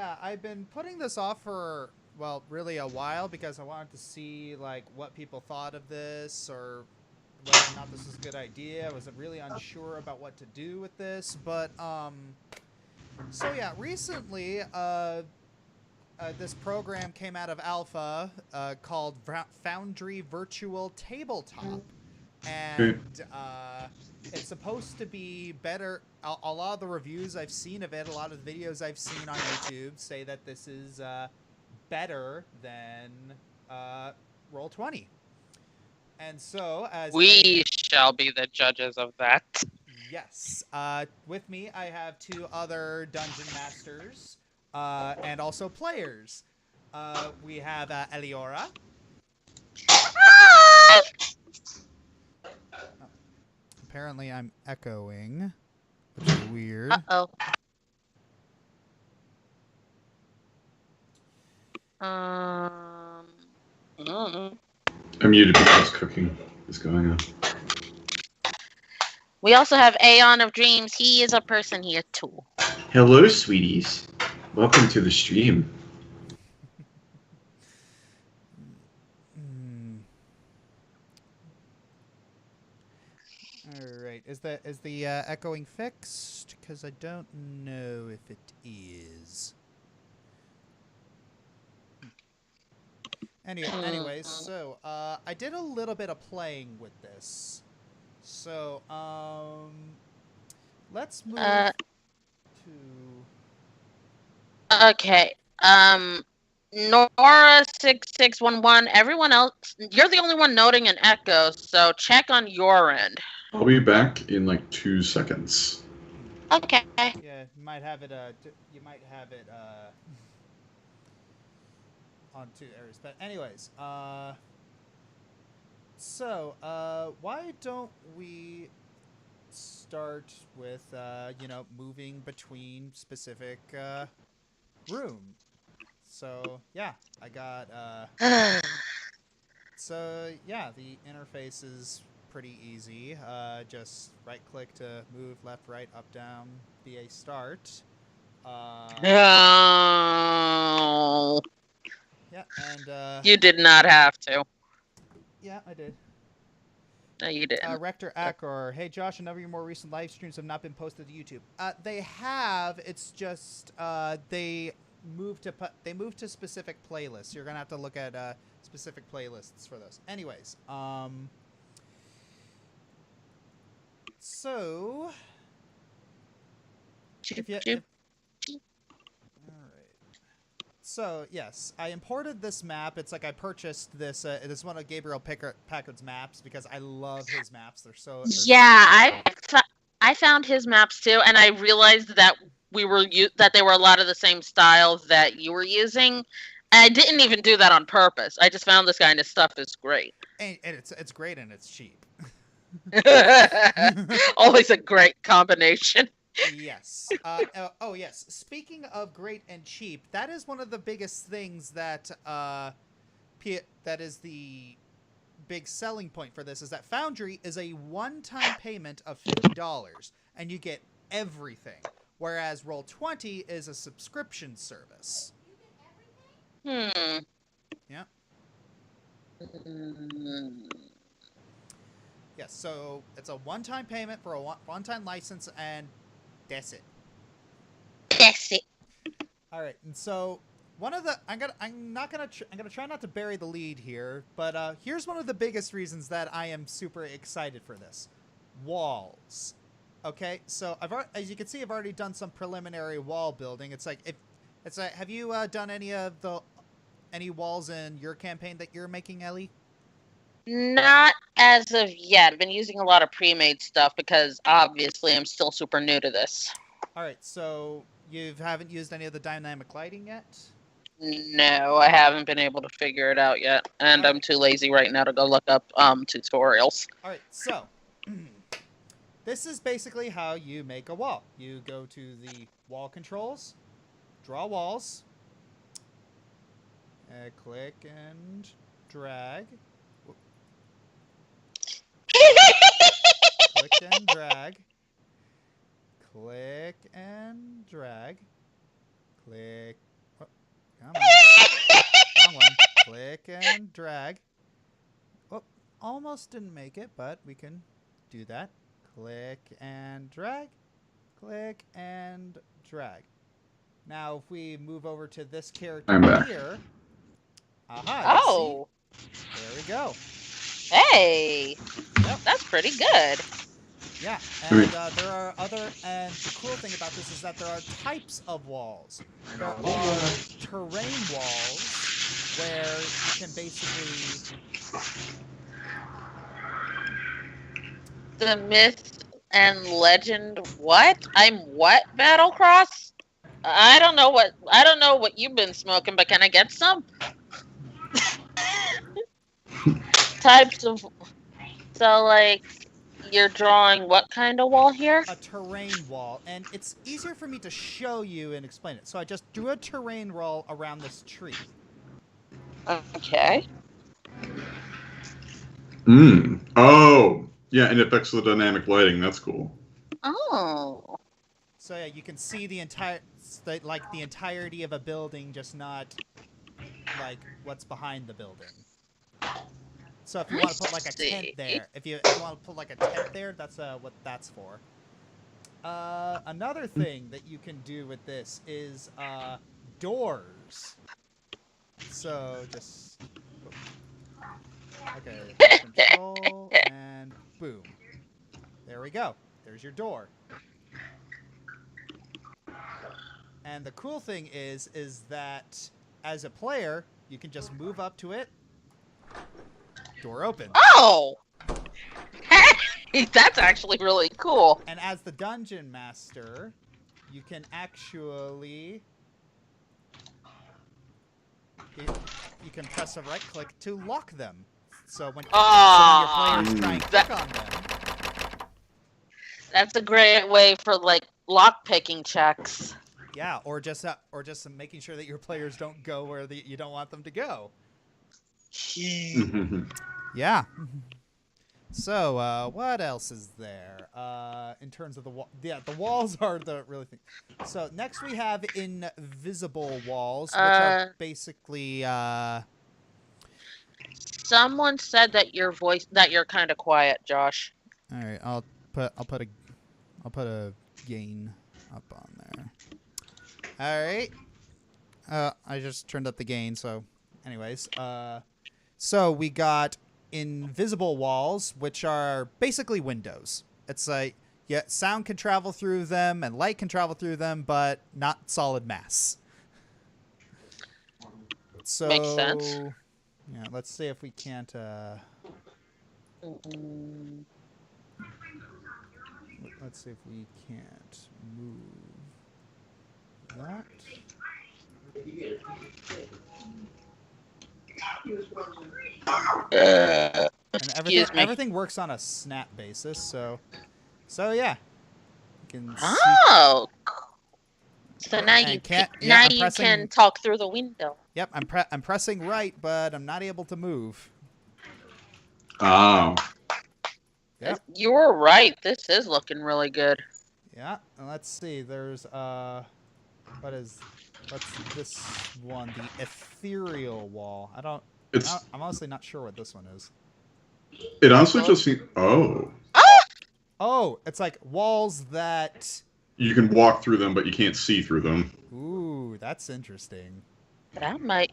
yeah, I've been putting this off for, well, really a while because I wanted to see, like, what people thought of this or whether or not this was a good idea. I was really unsure about what to do with this, but, so yeah, recently, this program came out of alpha called Foundry Virtual Tabletop, Okay. and it's supposed to be better. A lot of the reviews I've seen of it, a lot of the videos I've seen on YouTube say that this is better than Roll20. And so, as a We shall be the judges of that. yes, with me I have two other dungeon masters and also players. We have Eliora. Ah! Oh, apparently, I'm echoing, which is weird. Uh-oh. Mm. I'm muted because cooking is going on. We also have Aeon of Dreams. He is a person here too. Hello, sweeties. Welcome to the stream. All right, is the echoing fixed? Because I don't know if it is. Anyways, so I did a little bit of playing with this. So let's move to. Okay. Nora6611. Everyone else, you're the only one noting an echo, so check on your end. I'll be back in like 2 seconds. Okay. Yeah, you might have it. On two areas, but anyways, so why don't we start with moving between specific room? So yeah, I got so yeah, the interface is pretty easy. Just right click to move left, right, up, down, BA start. No. Yeah, and You did not have to. yeah, I did. No, you didn't. Rector Akor, hey Josh, a number of your more recent live streams have not been posted to YouTube. They have. It's just they moved to specific playlists. You're gonna have to look at specific playlists for those. Anyways, so if you. So, yes, I imported this map. It's like I purchased this. It is one of Gabriel Packard's maps because I love his maps. They're so I found his maps too, and I realized that that they were a lot of the same styles that you were using. I didn't even do that on purpose. I just found this guy, and his stuff is great. And it's great and it's cheap. Always a great combination. Yes. Oh, yes. Speaking of great and cheap, that is one of the biggest things that that is the big selling point for this is that Foundry is a one-time payment of $50 and you get everything, whereas Roll20 is a subscription service. Hmm. Yeah. Yes, so it's a one-time payment for a one-time license, and that's it. That's it. All right, and so one of the I'm gonna try not to bury the lead here, but here's one of the biggest reasons that I am super excited for this: walls. Okay, so as you can see, I've already done some preliminary wall building. It's like have you done any walls in your campaign that you're making, Ellie? Not as of yet. I've been using a lot of pre-made stuff because obviously I'm still super new to this. All right, so you haven't used any of the dynamic lighting yet? No, I haven't been able to figure it out yet, and I'm too lazy right now to go look up tutorials. All right, so this is basically how you make a wall. You go to the wall controls, draw walls, click and drag. Click and drag. Click and drag. Click and drag. Oh, almost didn't make it, but we can do that. Click and drag. Click and drag. Now, if we move over to this character I'm back. here. Aha, Oh. see? There we go. Hey. Yep. That's pretty good. Yeah, and there are and the cool thing about this is that there are types of walls. There are terrain walls where you can basically... The myth and legend what? I'm what, Battlecross? I don't know what you've been smoking, but can I get some? Types of... So, like, you're drawing what kind of wall here? A terrain wall, and it's easier for me to show you and explain it. So I just drew a terrain wall around this tree. Okay. Oh, yeah, and it affects the dynamic lighting. That's cool. Oh. So yeah, you can see the entirety of a building, just not like what's behind the building. So if you want to put like a tent there, if you want to put like a tent there, that's what that's for. Another thing that you can do with this is doors. So just okay, control and boom. There we go. There's your door. And the cool thing is that as a player, you can just move up to it. Door open. Oh! Hey, that's actually really cool. And as the dungeon master, you can actually... You can press a right click to lock them. So when, your players try and click on them... That's a great way for, like, lock-picking checks. Yeah, or just making sure that your players don't go where you don't want them to go. Yeah. So, what else is there? In terms of the wall, yeah, the walls are the really thing. So next we have invisible walls, which are basically. Someone said that you're kind of quiet, Josh. All right, I'll put a gain up on there. All right. I just turned up the gain, so, anyways, so we got invisible walls, which are basically windows. It's like, yeah, sound can travel through them and light can travel through them, but not solid mass. So, makes sense. Yeah, let's see if we can't. Let's see if we can't move that. And everything works on a snap basis, so yeah, you can. Oh, so now you can talk through the window. Yep, I'm pressing right, but I'm not able to move. Oh. Yep. You were right. This is looking really good. Yeah, and let's see. There's what's this one? The ethereal wall. I'm honestly not sure what this one is. It honestly just seems. Oh. Oh, it's like walls that you can walk through them, but you can't see through them. Ooh, that's interesting. That might.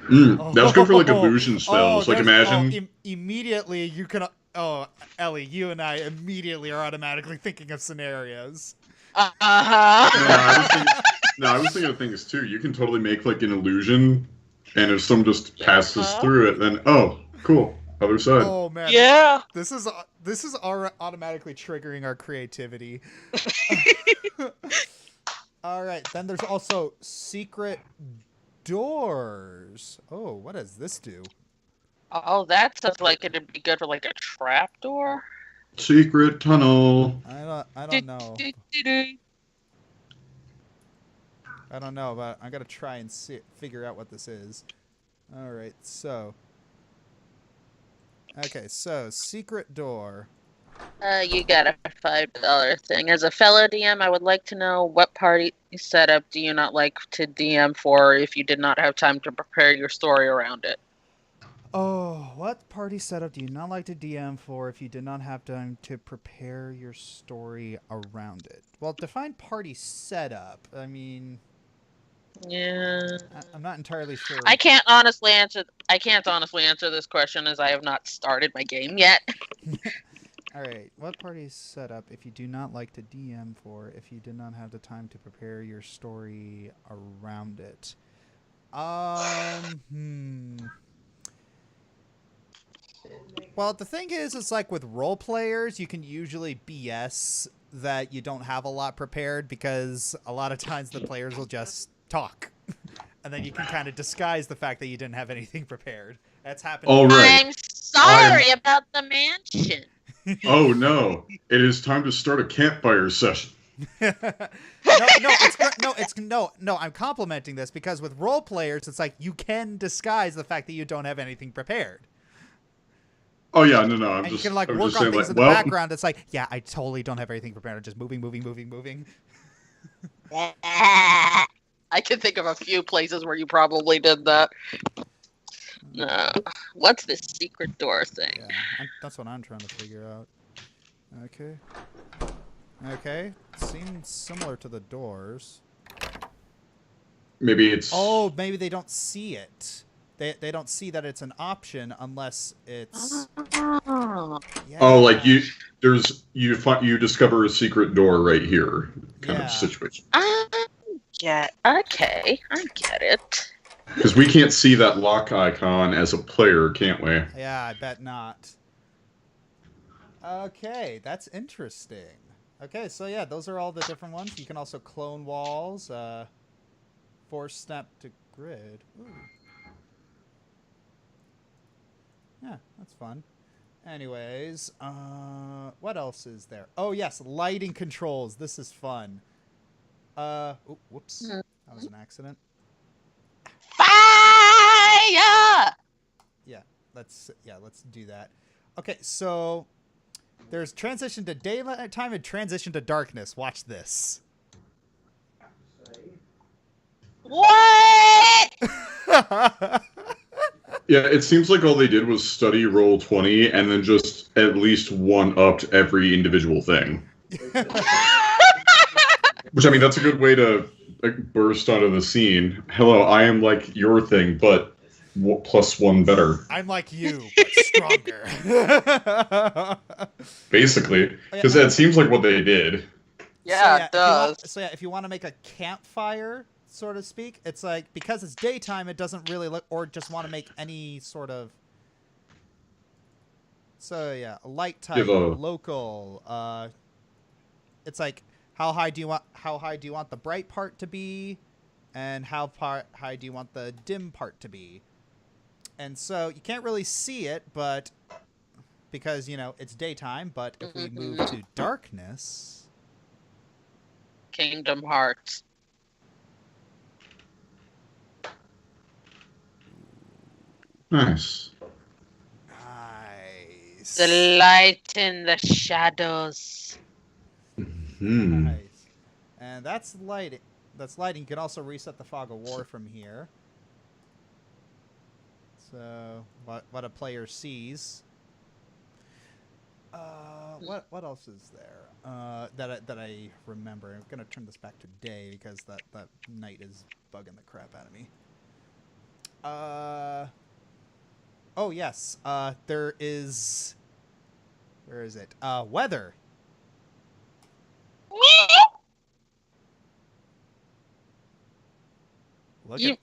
That was good for like illusion spells. Like imagine. Immediately you can. Oh, Ellie, you and I immediately are automatically thinking of scenarios. No, I was thinking of things too. You can totally make like an illusion, and if someone just passes through it, then cool, other side. Oh man, yeah. This is automatically triggering our creativity. All right, then there's also secret doors. Oh, what does this do? Oh, that sounds like it'd be good for like a trap door. Secret tunnel. I don't know. I don't know, but I'm gonna try and figure out what this is. All right, so. Okay, so secret door. You got a $5 thing. As a fellow DM, I would like to know what party setup do you not like to DM for if you did not have time to prepare your story around it. Oh, what party setup do you not like to DM for if you did not have time to prepare your story around it? Well, define party setup. I mean, Yeah. I'm not entirely sure. I can't honestly answer this question as I have not started my game yet. All right, what party setup if you do not like to DM for if you did not have the time to prepare your story around it? Well, the thing is, it's like with role players, you can usually BS that you don't have a lot prepared because a lot of times the players will just talk. And then you can kind of disguise the fact that you didn't have anything prepared. That's happened. All right. I'm sorry about the mansion. Oh no! It is time to start a campfire session. No, I'm complimenting this because with role players, it's like you can disguise the fact that you don't have anything prepared. Oh yeah, no. And you can like I'm work just on saying, things like, in the well, background. It's like, yeah, I totally don't have anything prepared. I'm just moving. I can think of a few places where you probably did that. What's this secret door thing? Yeah, that's what I'm trying to figure out. Okay. Seems similar to the doors. maybe it's. Oh, maybe they don't see it. They don't see that it's an option unless it's. Oh. Yeah. Oh, like you discover a secret door right here, kind of situation. Okay, I get it. Because we can't see that lock icon as a player, can't we? Yeah, I bet not. Okay, that's interesting. Okay, so yeah, those are all the different ones. You can also clone walls, force snap to grid. Ooh. Yeah, that's fun. Anyways, what else is there? Oh yes, lighting controls. This is fun. Whoops. That was an accident. Fire! Yeah, let's do that. Okay, so there's transition to daylight time and transition to darkness. Watch this. What? Yeah, it seems like all they did was study Roll20 and then just at least one-upped every individual thing. Which, I mean, that's a good way to burst onto the scene. Hello, I am like your thing, but +1 better. I'm like you, but stronger. Basically. Because that seems like what they did. Yeah, it does. If you want to make a campfire, so to speak, it's like, because it's daytime, it doesn't really look, or just want to make any sort of. So yeah, light type, local. It's like, how high do you want the bright part to be, and how high do you want the dim part to be? And so you can't really see it, but because it's daytime. But if we move to darkness, Kingdom Hearts. Nice. The light in the shadows. Nice. And that's lighting. You can also reset the fog of war from here. So what a player sees. What else is there that I remember? I'm gonna turn this back to day because that night is bugging the crap out of me. Oh yes. There is. Where is it? Weather. You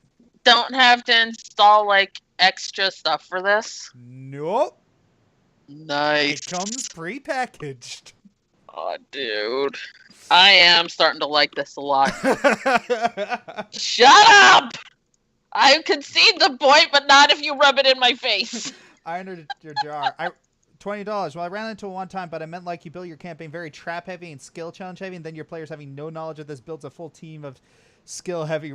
don't have to install like extra stuff for this? Nope. Nice. It comes pre-packaged. Oh, dude. I am starting to like this a lot. Shut up! I concede the point, but not if you rub it in my face. I entered your jar. $20. Well, I ran into it one time, but I meant like you build your campaign very trap heavy and skill challenge heavy, and then your players having no knowledge of this builds a full team of skill heavy.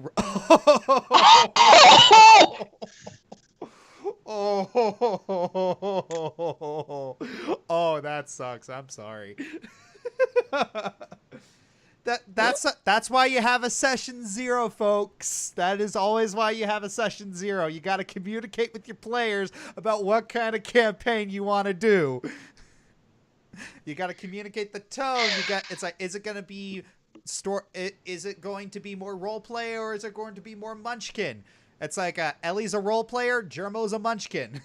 Oh, that sucks. I'm sorry. That's why you have a session 0, folks. That is always why you have a session 0. You got to communicate with your players about what kind of campaign you want to do. You got to communicate the tone. It's like, is it going to be is it going to be more role play, or is it going to be more munchkin? It's like Ellie's a role player, Germo's a munchkin.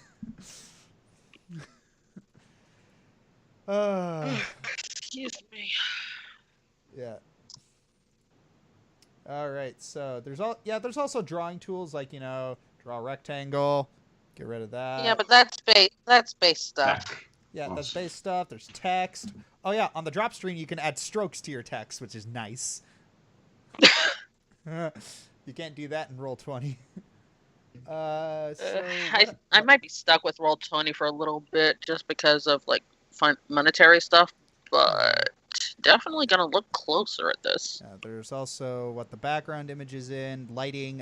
Excuse me. Yeah. All right. So there's also drawing tools like, draw a rectangle, get rid of that. Yeah, but that's base stuff. Yeah, that's base stuff. There's text. Oh yeah, on the drop screen you can add strokes to your text, which is nice. You can't do that in Roll20. I might be stuck with Roll20 for a little bit just because of like monetary stuff, but definitely gonna look closer at this. There's also what the background image is in, lighting.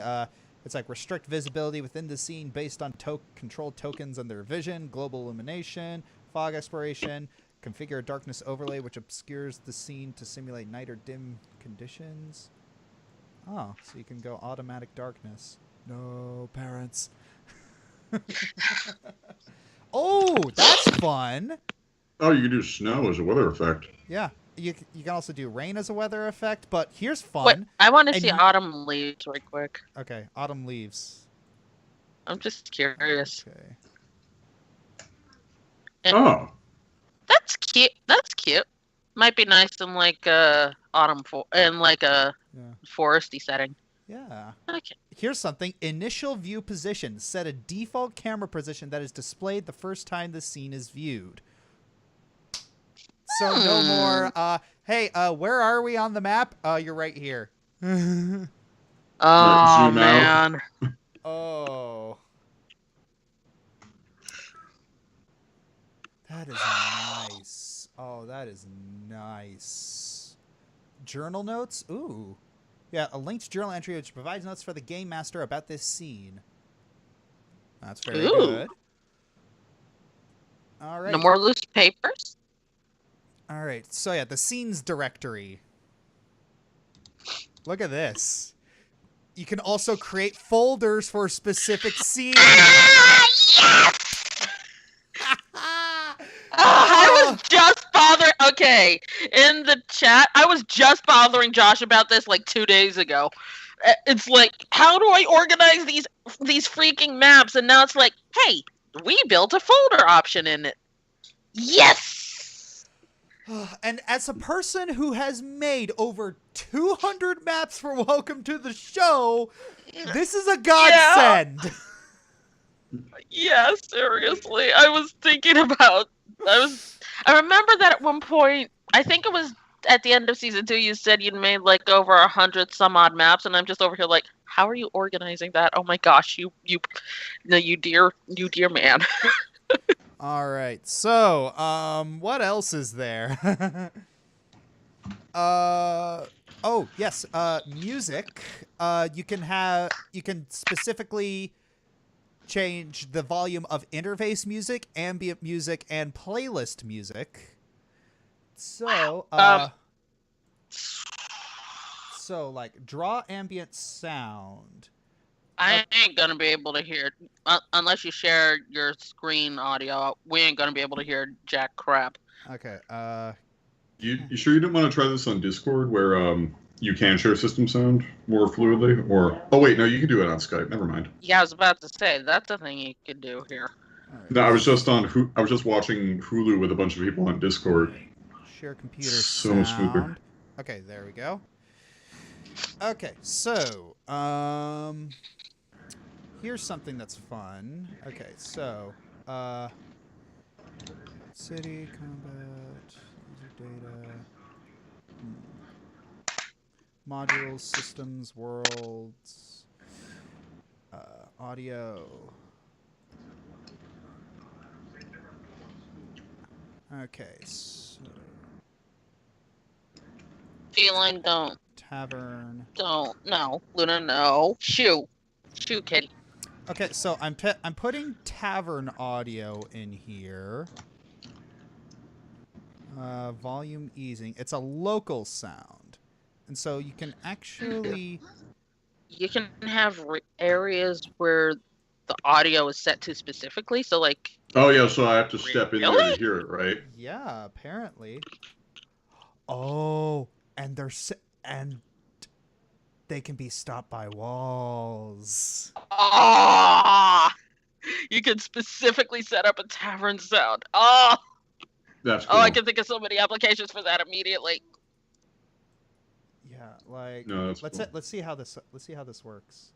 It's like restrict visibility within the scene based on controlled tokens and their vision, global illumination, fog exploration, configure a darkness overlay which obscures the scene to simulate night or dim conditions. Oh, so you can go automatic darkness. No, parents. Oh, that's fun. Oh, you can do snow as a weather effect. Yeah. You can also do rain as a weather effect, but here's fun. Wait, I want to see autumn leaves right quick. Okay, autumn leaves. I'm just curious. Okay. Oh. That's cute. That's cute. Might be nice in like autumn in like a foresty setting. Yeah. Okay. Here's something. Initial view position. Set a default camera position that is displayed the first time the scene is viewed. So no more, hey, where are we on the map? You're right here. Oh, Zoom man. Oh. That is nice. Oh, that is nice. Journal notes? Ooh. Yeah, a linked journal entry which provides notes for the game master about this scene. That's very good. All right. No more loose papers? All right. So, yeah, the scenes directory. Look at this. You can also create folders for specific scenes. Yes! I was just bothering. Okay, in the chat, I was just bothering Josh about this like 2 days ago. It's like, how do I organize these freaking maps? And now it's like, hey, we built a folder option in it. Yes. And as a person who has made over 200 maps for Welcome to the Show, this is a godsend. Yeah, seriously. I was thinking about. I remember that at one point. I think it was at the end of season 2. You said you'd made like over 100 some odd maps, and I'm just over here like, how are you organizing that? Oh my gosh, you dear man. All right. So, what else is there? Oh yes. Music. You can specifically change the volume of interface music, ambient music, and playlist music. So, so like draw ambient sound. I ain't gonna be able to hear unless you share your screen audio. We ain't gonna be able to hear jack crap. Okay. You sure you didn't want to try this on Discord where you can share system sound more fluidly? Or oh wait, no, you can do it on Skype. Never mind. Yeah, I was about to say that's a thing you could do here. Right. No, I was just watching Hulu with a bunch of people on Discord. Share computer so much sound. smoother. Okay, there we go. Okay, so here's something that's fun. Okay, so city combat user data modules systems worlds audio. Okay, so Feeling don't. Tavern. Don't. No. Luna, no. Shoo, kitty. Okay, so I'm putting tavern audio in here. Volume easing. It's a local sound. And so you can actually... You can have areas where the audio is set to specifically. So like, Oh yeah, so I have to step in there really? to hear it, right? Yeah, apparently. Oh, and and they can be stopped by walls. Ah, you can specifically set up a tavern sound. Oh, That's cool. I can think of so many applications for that immediately. Yeah, like No, that's cool. let's see how this works.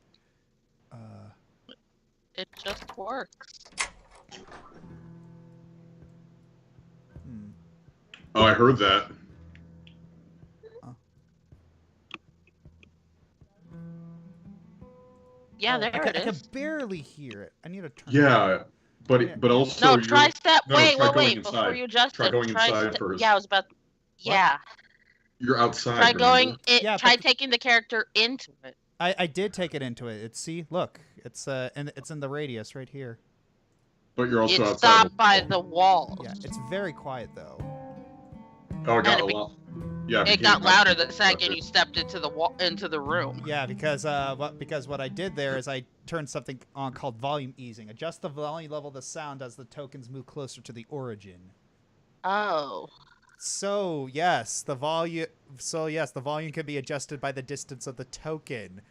It just works. Oh, I heard that. Yeah, there it I can is. barely hear it. I need to turn. Yeah, but also No, try step. Wait, try going before inside. you adjust Try it. going inside first. Yeah, I was about. Yeah. You're outside. Try going. Yeah, try taking the character into it. I did take it into it. Look, it's in the radius right here. But you're also It's outside. stopped by the wall. Yeah, it's very quiet though. Oh, it got a lot. Yeah, it got louder the second you stepped into the room. Yeah, because what I did there is I turned something on called volume easing. Adjust the volume level of the sound as the tokens move closer to the origin. Oh. So yes, the volume can be adjusted by the distance of the token.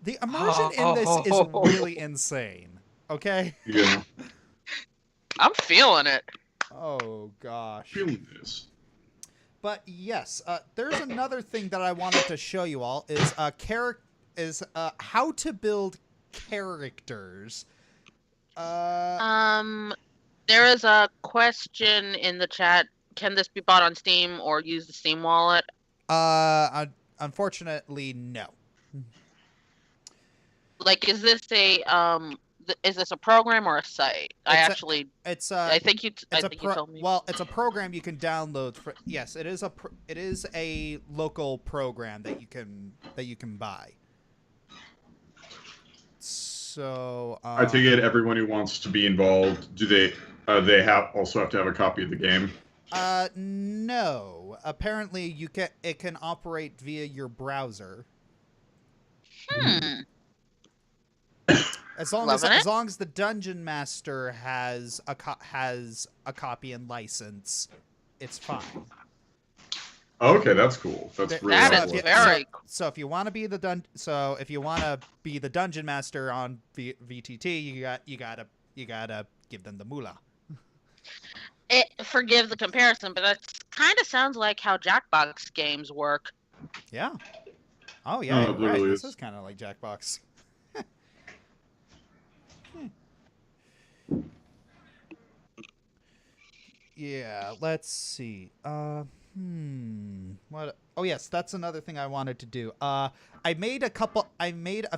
The immersion in this is really insane. Okay? Yeah. I'm feeling it. Oh gosh. Feeling this. But yes, there's another thing that I wanted to show you all is how to build characters. There is a question in the chat. Can this be bought on Steam or use the Steam wallet? Unfortunately, no. Like, is this a program or a site? I think you told me. Well, it's a program you can download. Yes, it is a local program that you can buy. So I take it everyone who wants to be involved, do they also have to have a copy of the game? No. Apparently, it can operate via your browser. As long as the dungeon master has a copy and license, it's fine. Okay, that's cool. That's really very cool. So if you want to be the dungeon master on VTT, you gotta give them the moolah. Forgive the comparison, but that kind of sounds like how Jackbox games work. Yeah. Oh yeah, it really This is kind of like Jackbox. Yeah, let's see. What? Oh yes, that's another thing I wanted to do. I made a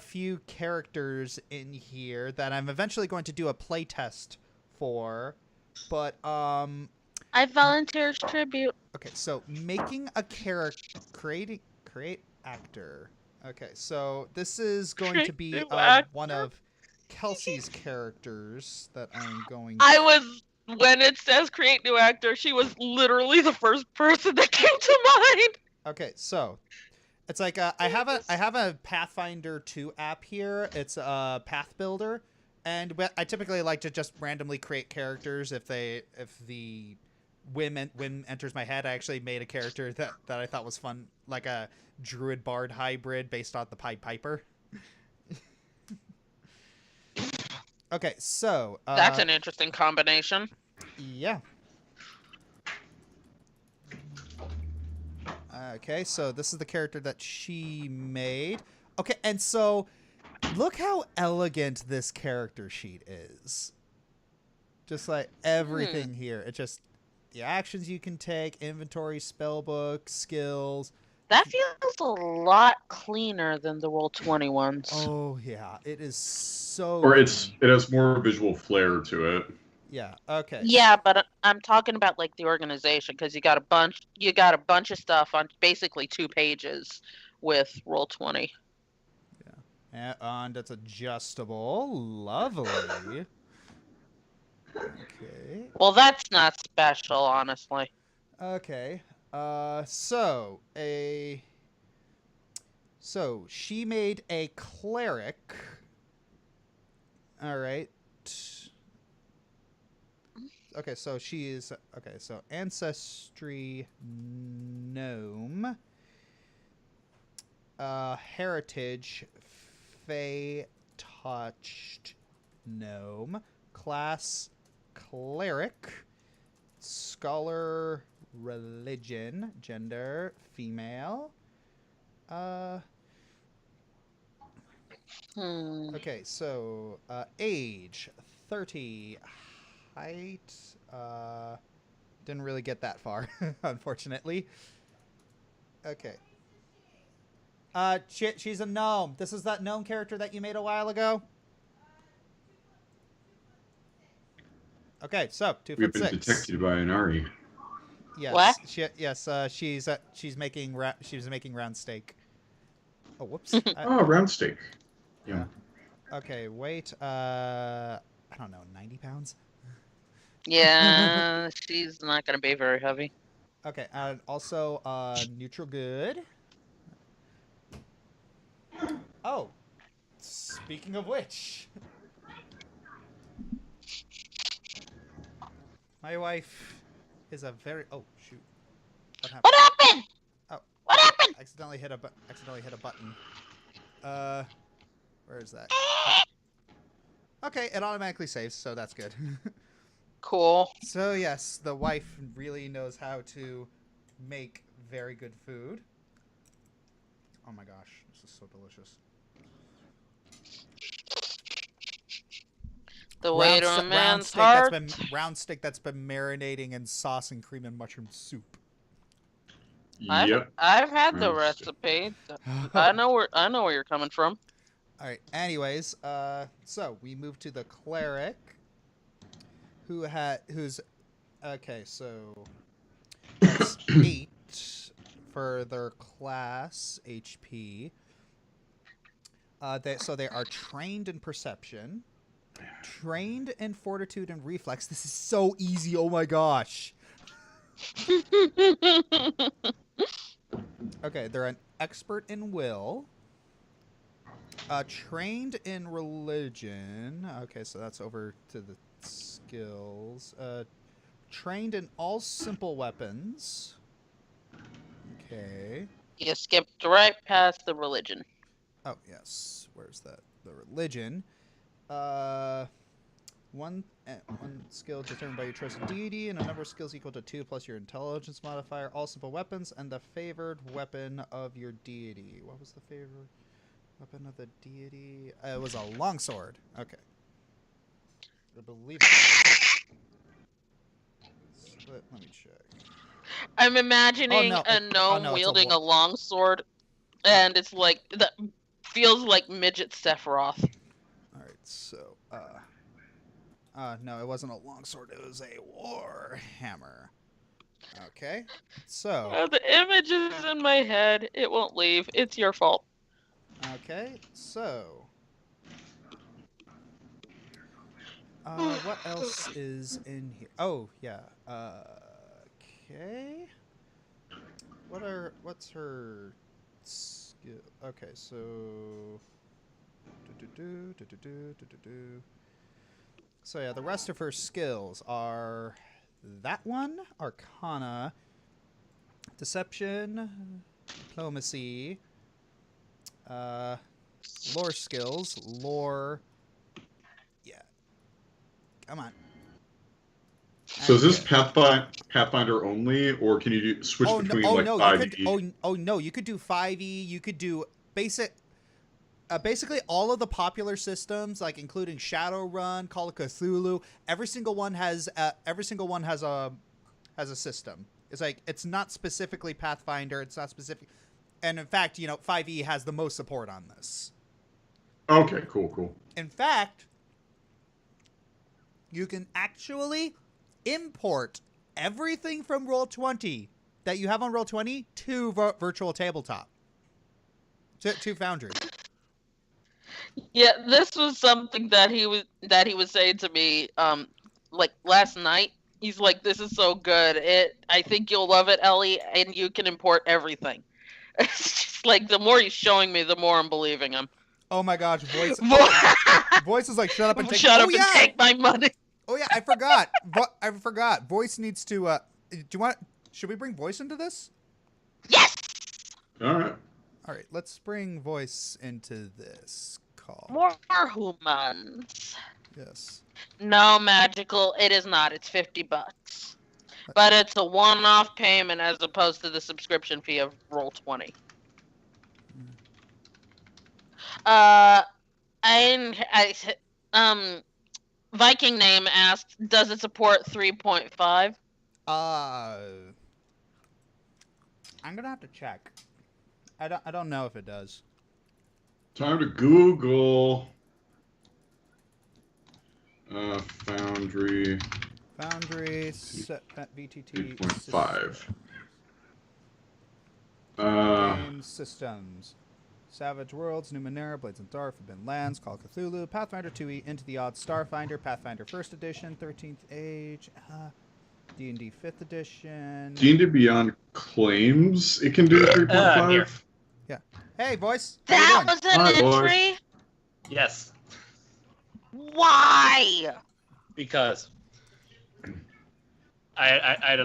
few characters in here that I'm eventually going to do a playtest for, but I volunteer tribute. Okay, so making a character, create actor. Okay, so this is going to be one of Kelsey's characters that I'm going to... When it says create new actor, she was literally the first person that came to mind. Okay, so it's like I have a Pathfinder 2 app here. It's a Path Builder, and I typically like to just randomly create characters if the whim enters my head. I actually made a character that I thought was fun, like a druid bard hybrid based on the Pied Piper. Okay, so that's an interesting combination. Yeah. Okay, so this is the character that she made. Okay, and so look how elegant this character sheet is. Just like everything here. It's just the actions you can take, inventory, spellbook, skills. That feels a lot cleaner than the Roll20 ones. Oh yeah, it is so. Or it has more visual flair to it. Yeah. Okay. Yeah, but I'm talking about like the organization, because you got a bunch of stuff on basically 2 pages with Roll20. Yeah, and it's adjustable. Lovely. Okay. Well, that's not special, honestly. Okay. So So she made a cleric. All right. Okay, so she is okay. So ancestry gnome, heritage fey touched gnome, class cleric, scholar religion, gender female. Okay, so age 30, height didn't really get that far, unfortunately. Okay. She's a gnome. This is that gnome character that you made a while ago. Okay, so 2'6". We've been detected by an Ari. Yes. What? She's making round steak. Oh, whoops. Oh, round steak. Yeah. Okay, weight. I don't know, 90 pounds. Yeah, she's not gonna be very heavy. Okay, and also neutral good. Oh, speaking of which, my wife is a very shoot. What happened? What happened? Oh, What happened? accidentally hit a button. Where is that? Okay, it automatically saves, so that's good. Cool. So yes, the wife really knows how to make very good food. Oh my gosh, this is so delicious. The way to a man's heart. Round steak that's been marinating in sauce and cream and mushroom soup. Yep. I've had the Round steak. recipe. I know where you're coming from. All right. Anyways, so we move to the cleric, who's okay. So that's 8 for their class HP. So they are trained in perception, trained in fortitude and reflex. This is so easy. Oh my gosh. Okay, they're an expert in will. Trained in religion. Okay, so that's over to the skills. Trained in all simple weapons. Okay. You skipped right past the religion. Oh, yes. Where's that? The religion. One skill determined by your chosen deity, and a number of skills equal to 2 plus your intelligence modifier. All simple weapons, and the favored weapon of your deity. What was the favored weapon of the deity? It was a longsword. Okay. I believe let me check. I'm imagining no, a gnome it's wielding a longsword, and it's like that feels like midget Sephiroth. All right, so no, it wasn't a longsword. It was a war hammer. Okay, so Oh, the image is in my head. It won't leave. It's your fault. okay, so what else is in here? Oh yeah. Okay. What's her skill? Okay, so so yeah, the rest of her skills are that one, Arcana, Deception, Diplomacy, lore skills, yeah. Come on. So is this Pathfinder only, or can you switch between 5e? No, you could do 5e. You could do basically all of the popular systems, like including Shadowrun, Call of Cthulhu. Every single one has a system. It's like it's not specifically Pathfinder. It's not specific, and in fact, 5e has the most support on this. Okay, cool. In fact, you can actually import everything from Roll20 that you have on Roll20 to Virtual Tabletop, to Foundry. Yeah, this was something that he was saying to me like last night. He's like, "This is so good. I think you'll love it, Ellie, and you can import everything." It's just like the more he's showing me, the more I'm believing him. Oh my gosh, voice. Voice is like, shut up and take. Shut up yeah. and take my money. Oh yeah, I forgot. I forgot. Voice needs to. Do you want? Should we bring voice into this? Yes. All right. All right, let's bring voice into this call. More humans. Yes. No magical. It is not. It's $50, but it's a one-off payment as opposed to the subscription fee of Roll20. Viking name asked, does it support 3.5? I'm gonna have to check. I don't know if it does. Time to Google. Foundry VTT 2.5. Game systems. Savage Worlds, Numenera, Blades and Dark, Forbidden Lands, Call of Cthulhu, Pathfinder 2e, Into the Odds, Starfinder, Pathfinder 1st Edition, 13th Age, D&D 5th Edition. D&D Beyond claims it can do 3.5. Yeah. Hey, boys. That was an entry? Yes. Why? Because I had a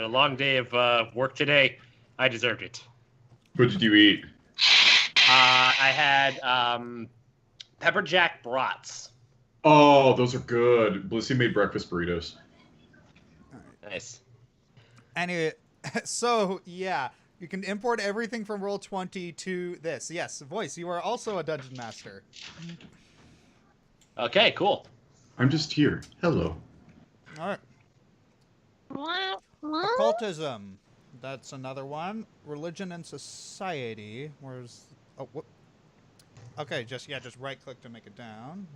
long day of work today. I deserved it. What did you eat? I had pepper jack brats. Oh, those are good. Blissy made breakfast burritos. Nice. Anyway, so yeah, you can import everything from Roll20 to this. Yes, voice. You are also a dungeon master. Okay, cool. I'm just here. Hello. All right. What? Occultism. That's another one. Religion and society. Where's? Oh, what? Okay, just right click to make it down.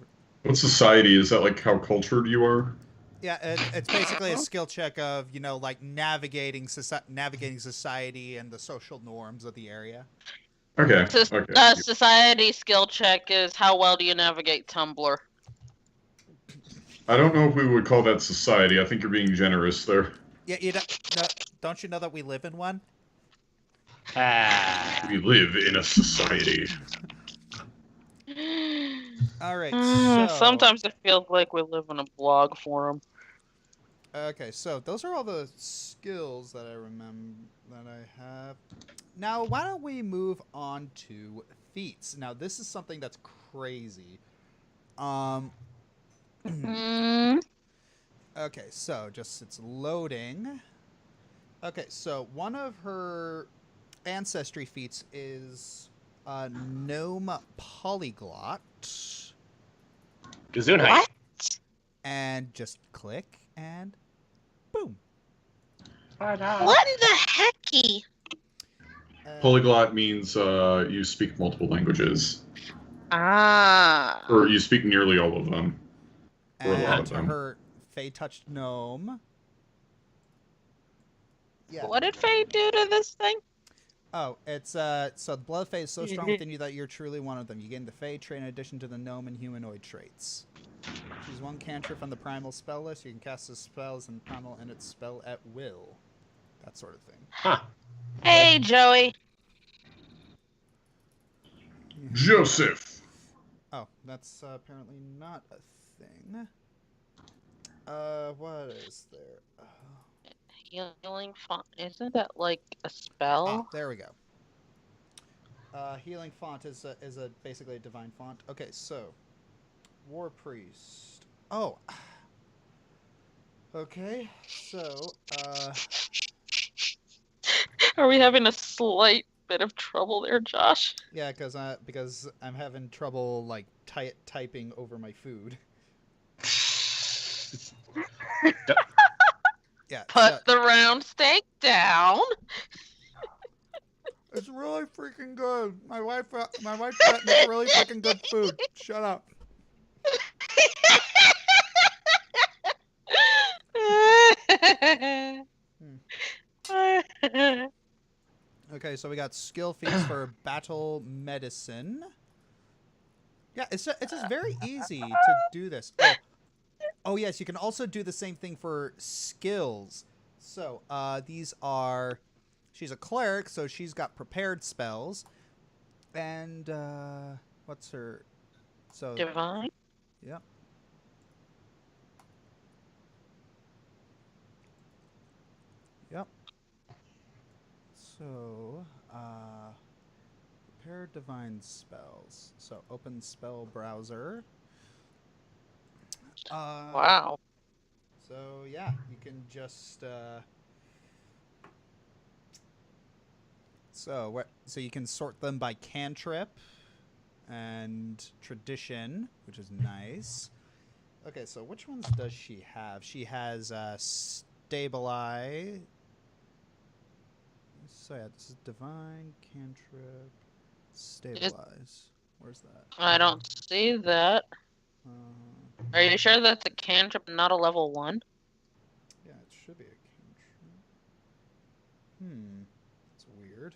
What society? Is that like how cultured you are? Yeah, it's basically a skill check of like navigating society and the social norms of the area. Okay. Okay. Society skill check is how well do you navigate Tumblr? I don't know if we would call that society. I think you're being generous there. Yeah, don't you know that we live in one? We live in a society. All right. So, sometimes it feels like we live in a blog forum. Okay, so those are all the skills that I remember that I have. Now, why don't we move on to feats? Now, this is something that's crazy. Okay, so it's loading. Okay, so one of her ancestry feats is gnome polyglot. Gesundheit. What? And just click and boom. What in the hecky? Polyglot means you speak multiple languages. Ah. Or you speak nearly all of them. Or a lot of them. Her Fey-touched gnome. Yeah. What did Faye do to this thing? Oh, it's so the blood Fey is so strong within you that you're truly one of them. You gain the Fey trait in addition to the gnome and humanoid traits. Choose one cantrip from the primal spell list. You can cast the spells and primal and its spell at will. That sort of thing. Huh. Hey, Joey. Joseph. Oh, that's apparently not a thing. What is there? Healing font. Isn't that like a spell? Oh, there we go. Healing font is basically a divine font. Okay, so War Priest. Oh. Okay, so Are we having a slight bit of trouble there, Josh? yeah, because I'm having trouble like typing over my food. Yeah. Put the round steak down. It's really freaking good. My wife makes really freaking good food. Shut up. Okay, so we got skill feats for battle medicine. Yeah, it's just very easy to do this. Oh yes, you can also do the same thing for skills. So these are she's a cleric, so she's got prepared spells. And what's her? So Divine. yep. Yep. So prepare divine spells. So open spell browser. Wow. So yeah, you can just so you can sort them by cantrip and tradition, which is nice. Okay, so which ones does she have? She has stabilize. So yeah, this is divine cantrip stabilize. Where's that? I don't see that. Uh, Are you sure that's a cantrip, not a level 1? yeah, it should be a cantrip. That's weird.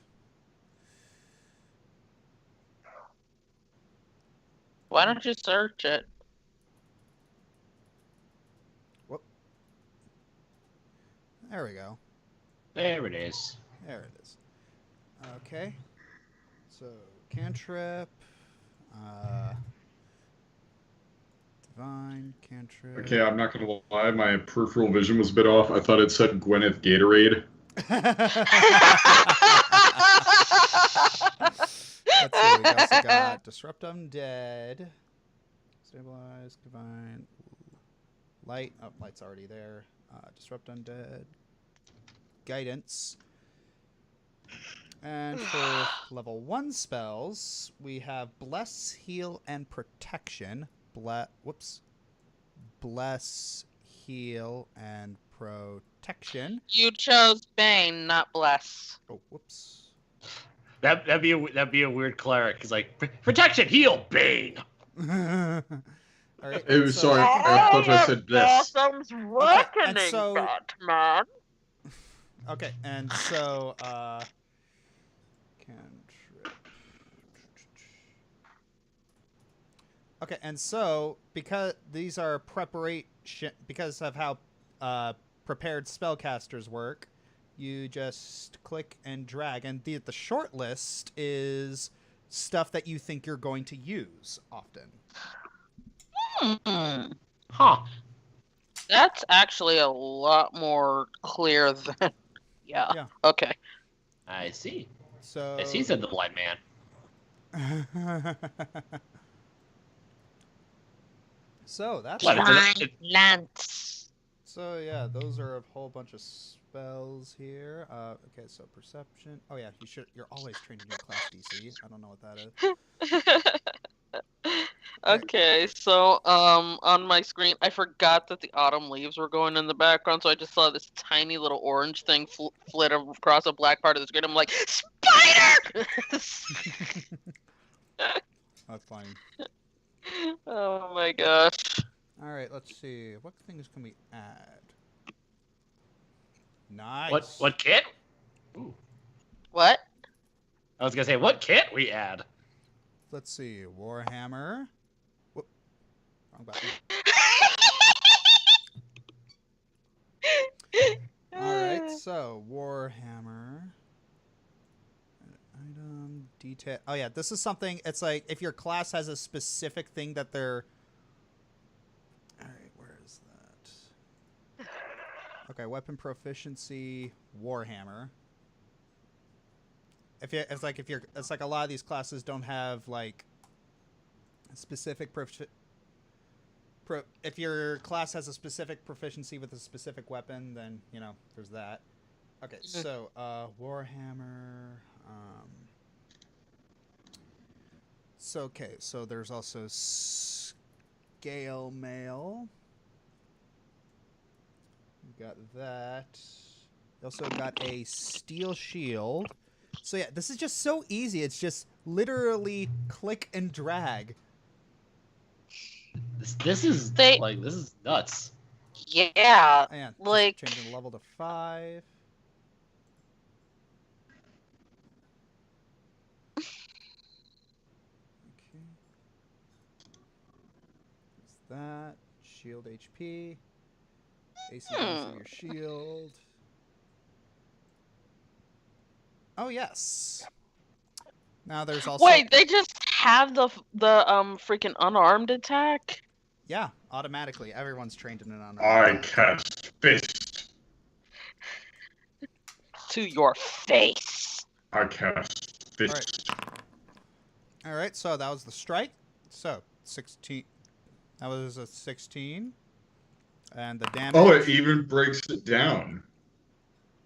Why don't you search it? Whoop. There we go. There it is. There it is. Okay. So cantrip, divine cantrip. Okay, I'm not gonna lie, my peripheral vision was a bit off. I thought it said Gwyneth Gatorade. Let's see. We also got disrupt undead, stabilize divine, light. Oh, light's already there. Disrupt undead, guidance. And for level 1 spells, we have bless, heal, and protection. Bless, heal, and protection. You chose Bane, not Bless. Oh, whoops. That'd be a weird cleric. He's like protection, heal, bane. All right. Oh, sorry, I thought I said this. Bottom's and reckoning, so- Batman. Okay, and so cantrip. Okay, and so because these are preparation, because of how prepared spellcasters work, you just click and drag, and the short list is stuff that you think you're going to use often. Huh. That's actually a lot more clear than. Yeah. Yeah. Okay. I see. So I see, said the blind man. So that's What? Divine Lance. So yeah, those are a whole bunch of spells here. Okay, so perception. Oh yeah, you're always trained in your class DC. I don't know what that is. Okay, so on my screen, I forgot that the autumn leaves were going in the background, so I just saw this tiny little orange thing flit across a black part of the screen. I'm like, spider! That's fine. Oh my gosh. All right, let's see. What things can we add? Nice. What kit? Ooh. What? I was gonna say, what kit we add? Let's see. Warhammer. Whoop. Wrong button. All right, so Warhammer. Item detail. Oh yeah, this is something. It's like if your class has a specific thing that they're. All right, where is that? Okay, weapon proficiency, Warhammer. It's like a lot of these classes don't have like specific if your class has a specific proficiency with a specific weapon, then you know there's that. Okay, so Warhammer. So there's also scale mail. We got that. We also got a steel shield. So yeah, this is just so easy. It's just literally click and drag. This is this is nuts. Yeah, And like changing the level to 5. Okay. There's that. Shield HP. AC bonus of your shield. Oh yes. Now there's also Wait, they just have the freaking unarmed attack? yeah, automatically everyone's trained in an unarmed I attack. cast fist. To your face. I cast fist. All right, so that was the strike. So 16. That was a 16, and the damage. Oh, it even breaks it down.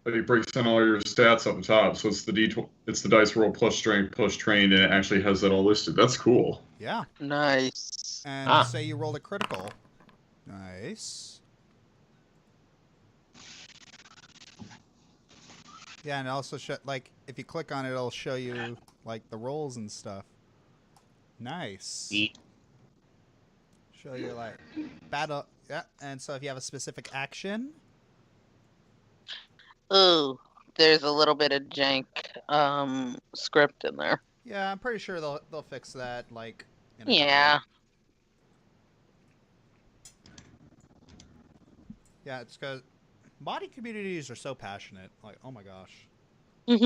It breaks down all your stats up the top, so it's it's the dice roll plus strength plus trained, and it actually has that all listed. That's cool. Yeah. Nice. And say you rolled a critical. Nice. Yeah, and it also like if you click on it, it'll show you like the rolls and stuff. Nice. Show you like battle. Yeah, and so if you have a specific action. Ooh, there's a little bit of jank script in there. Yeah, I'm pretty sure they'll fix that. Like. Yeah. Yeah, it's because body communities are so passionate. Like, oh my gosh, they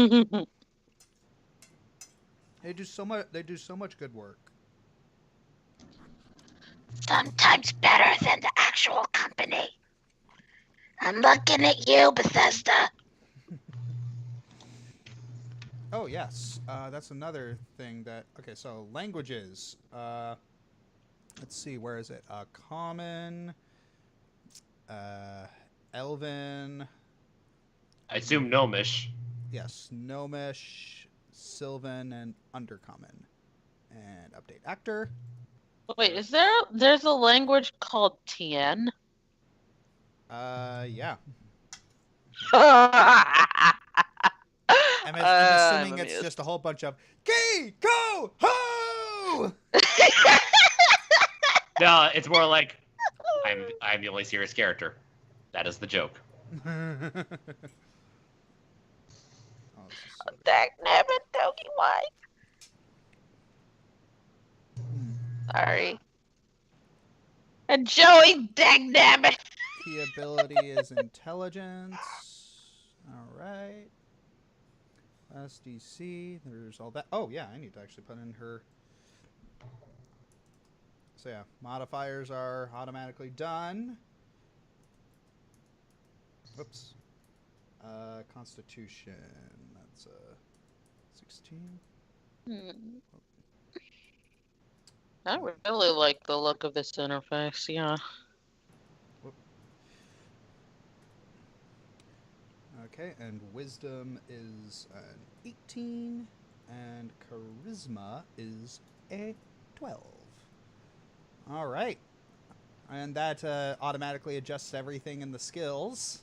do so much. They do so much good work. Sometimes better than the actual company. I'm looking at you, Bethesda. Oh yes, that's another thing that. Okay, so languages. Let's see, where is it? Common, Elven. I assume Gnomish. Yes, Gnomish, Sylvan, and Undercommon. And update actor. Wait, there's a language called Tien? Yeah. I'm I'm assuming it's amused. just a whole bunch of Gay Go Ho! No, it's more like I'm the only serious character. That is the joke. Oh, this is so good. Dagnabbit, Dogie White. Sorry. And Joey, dagnabbit. Key ability is intelligence. All right. SDC. There's all that. Oh, yeah, I need to actually put in her. So, yeah, modifiers are automatically done. Whoops. Constitution. That's 16. I really like the look of this interface, yeah. Whoop. Okay, and wisdom is an 18, and charisma is a 12. All right. And that automatically adjusts everything in the skills.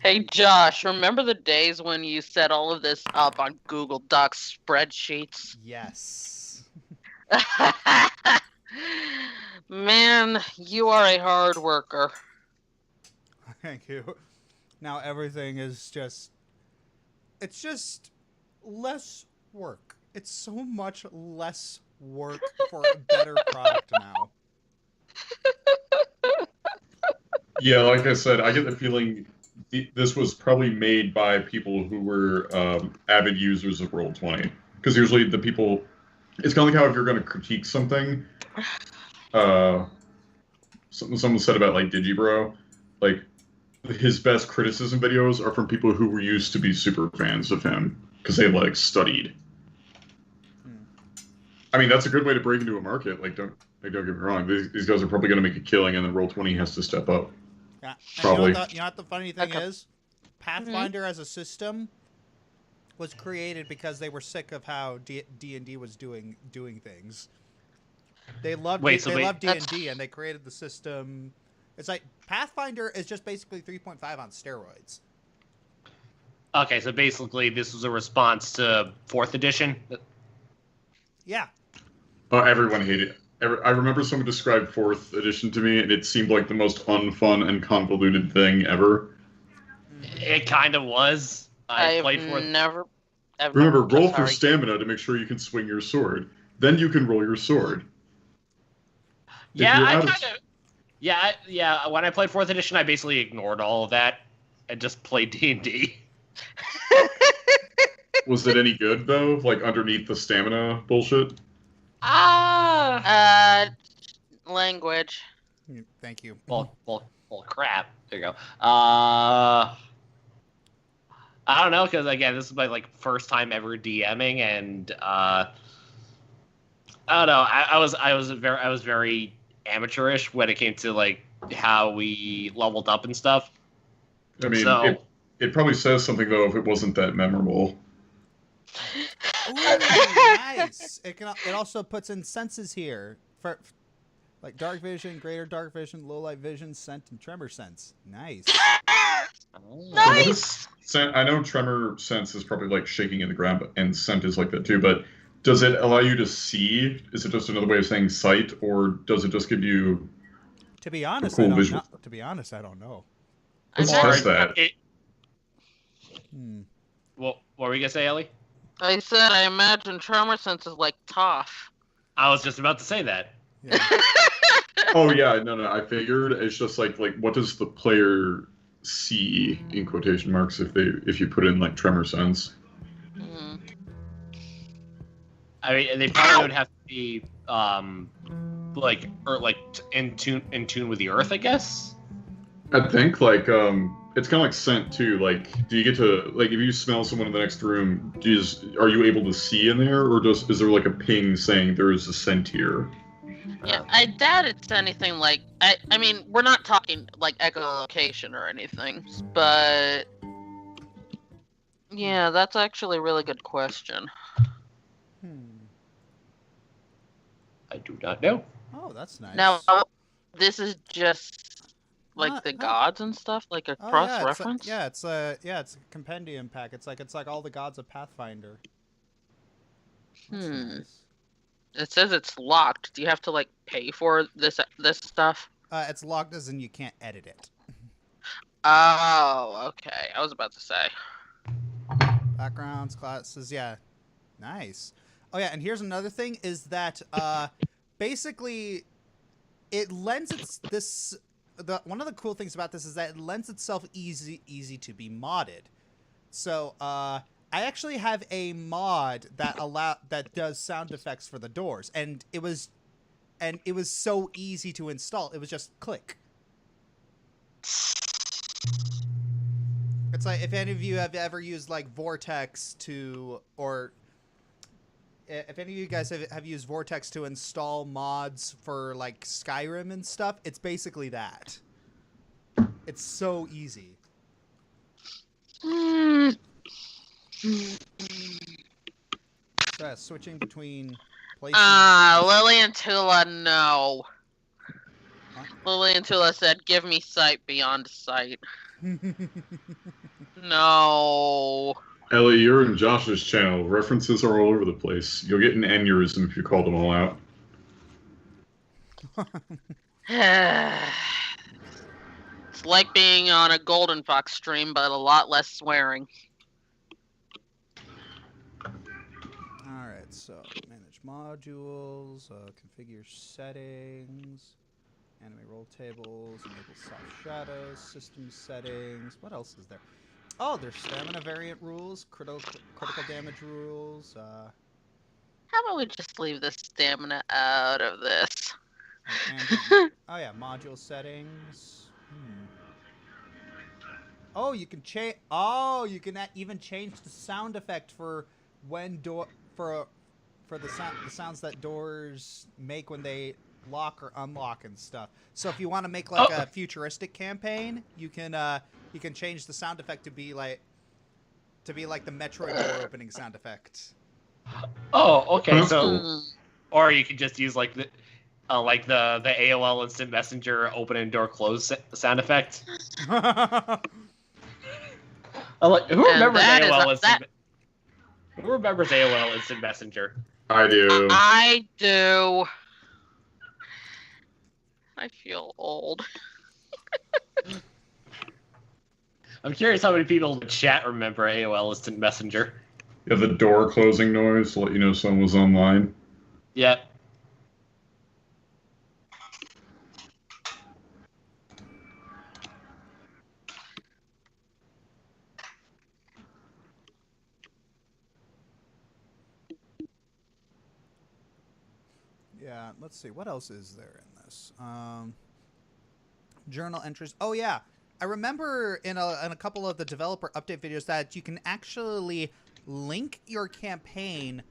Hey, Josh, remember the days when you set all of this up on Google Docs spreadsheets? Yes. Man, you are a hard worker. Thank you. Now everything is just... It's just less work. It's so much less work for a better product now. Yeah, like I said, I get the feeling this was probably made by people who were avid users of Roll20. Because usually the people... It's kind of like how if you're going to critique something, something someone said about like Digibro, like his best criticism videos are from people who were used to be super fans of him because they like studied. I mean, that's a good way to break into a market. Like, don't get me wrong. These guys are probably going to make a killing, and then Roll20 has to step up. Yeah. Probably. You know what the funny thing is? Pathfinder as a system was created because they were sick of how D&D was doing things. They loved D&D, and they created the system. It's like Pathfinder is just basically 3.5 on steroids. Okay, so basically this was a response to 4th edition? Yeah. Oh, everyone hated it. I remember someone described 4th edition to me, and it seemed like the most unfun and convoluted thing ever. It kind of was. I played 4th. Remember, roll for stamina to make sure you can swing your sword. Then you can roll your sword. Yeah, I kind of... Yeah. When I played 4th edition, I basically ignored all of that and just played D&D. Was it any good though? Like underneath the stamina bullshit? Language. Thank you. Well, crap. There you go. I don't know, because again, this is my like first time ever DMing, and I don't know. I was very amateurish when it came to like how we leveled up and stuff. I mean, So it probably says something though if it wasn't that memorable. Ooh, nice. It also puts in senses here for like dark vision, greater dark vision, low light vision, scent, and tremor sense. Nice. So what is scent? I know tremor sense is probably like shaking in the ground, and scent is like that too. But does it allow you to see? Is it just another way of saying sight, or does it just give you To be honest, cool I don't visual? know. To be honest, I don't know. Let's I test bet- that. What were we gonna say, Ellie? I said I imagine tremor sense is like Toph. I was just about to say that. Yeah. Oh yeah, no, I figured it's just like what does the player see in quotation marks if you put in like tremor sense? Mm. I mean, they probably would have to be in tune with the earth, I guess. I think like it's kind of like scent too. Like, do you get to like if you smell someone in the next room, are you able to see in there, or is there like a ping saying there is a scent here? Yeah, I doubt it's anything like. I mean, we're not talking like echolocation or anything, but yeah, that's actually a really good question. I do not know. Oh, that's nice. Now, this is just like the No. gods and stuff, like a Oh, cross yeah, reference. it's a compendium pack. It's like all the gods of Pathfinder. That's nice. It says it's locked. Do you have to like pay for this stuff? It's locked as in you can't edit it. Oh, okay. I was about to say. Backgrounds, classes, yeah. Nice. Oh yeah, and here's another thing is that basically it lends one of the cool things about this is that it lends itself easy to be modded. So I actually have a mod that does sound effects for the doors, and it was so easy to install. It was just click. It's like if any of you have ever used like Vortex or if any of you guys have used Vortex to install mods for like Skyrim and stuff, it's basically that. It's so easy. So, switching between places. Lily and Tula, no. Huh? Lily and Tula said, "Give me sight beyond sight." No. Ellie, you're in Josh's channel. References are all over the place. You'll get an aneurysm if you call them all out. It's like being on a Golden Fox stream, but a lot less swearing. Alright, so manage modules, configure settings, anime roll tables, enable soft shadows, system settings. What else is there? Oh, there's stamina variant rules, critical damage rules. How about we just leave the stamina out of this? Oh yeah, module settings. Oh, you can change. Oh, you can even change the sound effect for when for the sounds that doors make when they lock or unlock and stuff. So if you want to make like a futuristic campaign, you can change the sound effect to be like the Metroid door opening sound effect. Oh, okay. That's So, cool. Or you could just use like the AOL Instant Messenger open and door close sound effect. Who remembers Who remembers AOL Instant Messenger? I do. I do. I feel old. I'm curious how many people in the chat remember AOL Instant Messenger. You have the door closing noise to let you know someone was online. Yeah. Yeah, let's see. What else is there in this? Journal entries. Oh, yeah. I remember in a couple of the developer update videos that you can actually link your campaign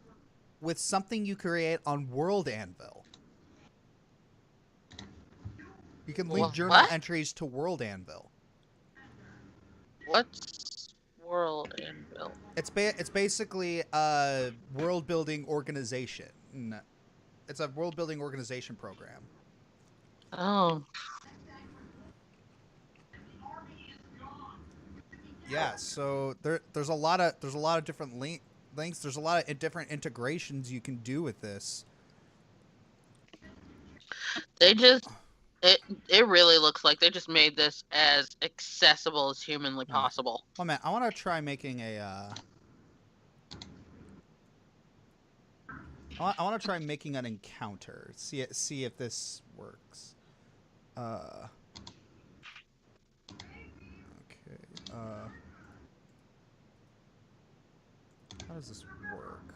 with something you create on World Anvil. You can link journal What? entries to World Anvil. What's World Anvil? It's basically a world building organization. It's a world building organization program. Oh. Yeah, so there's a lot of different links. There's a lot of different integrations you can do with this. It really looks like they just made this as accessible as humanly possible. Oh man, I want to try making a. I want to try making an encounter. See if this works. Okay. How does this work?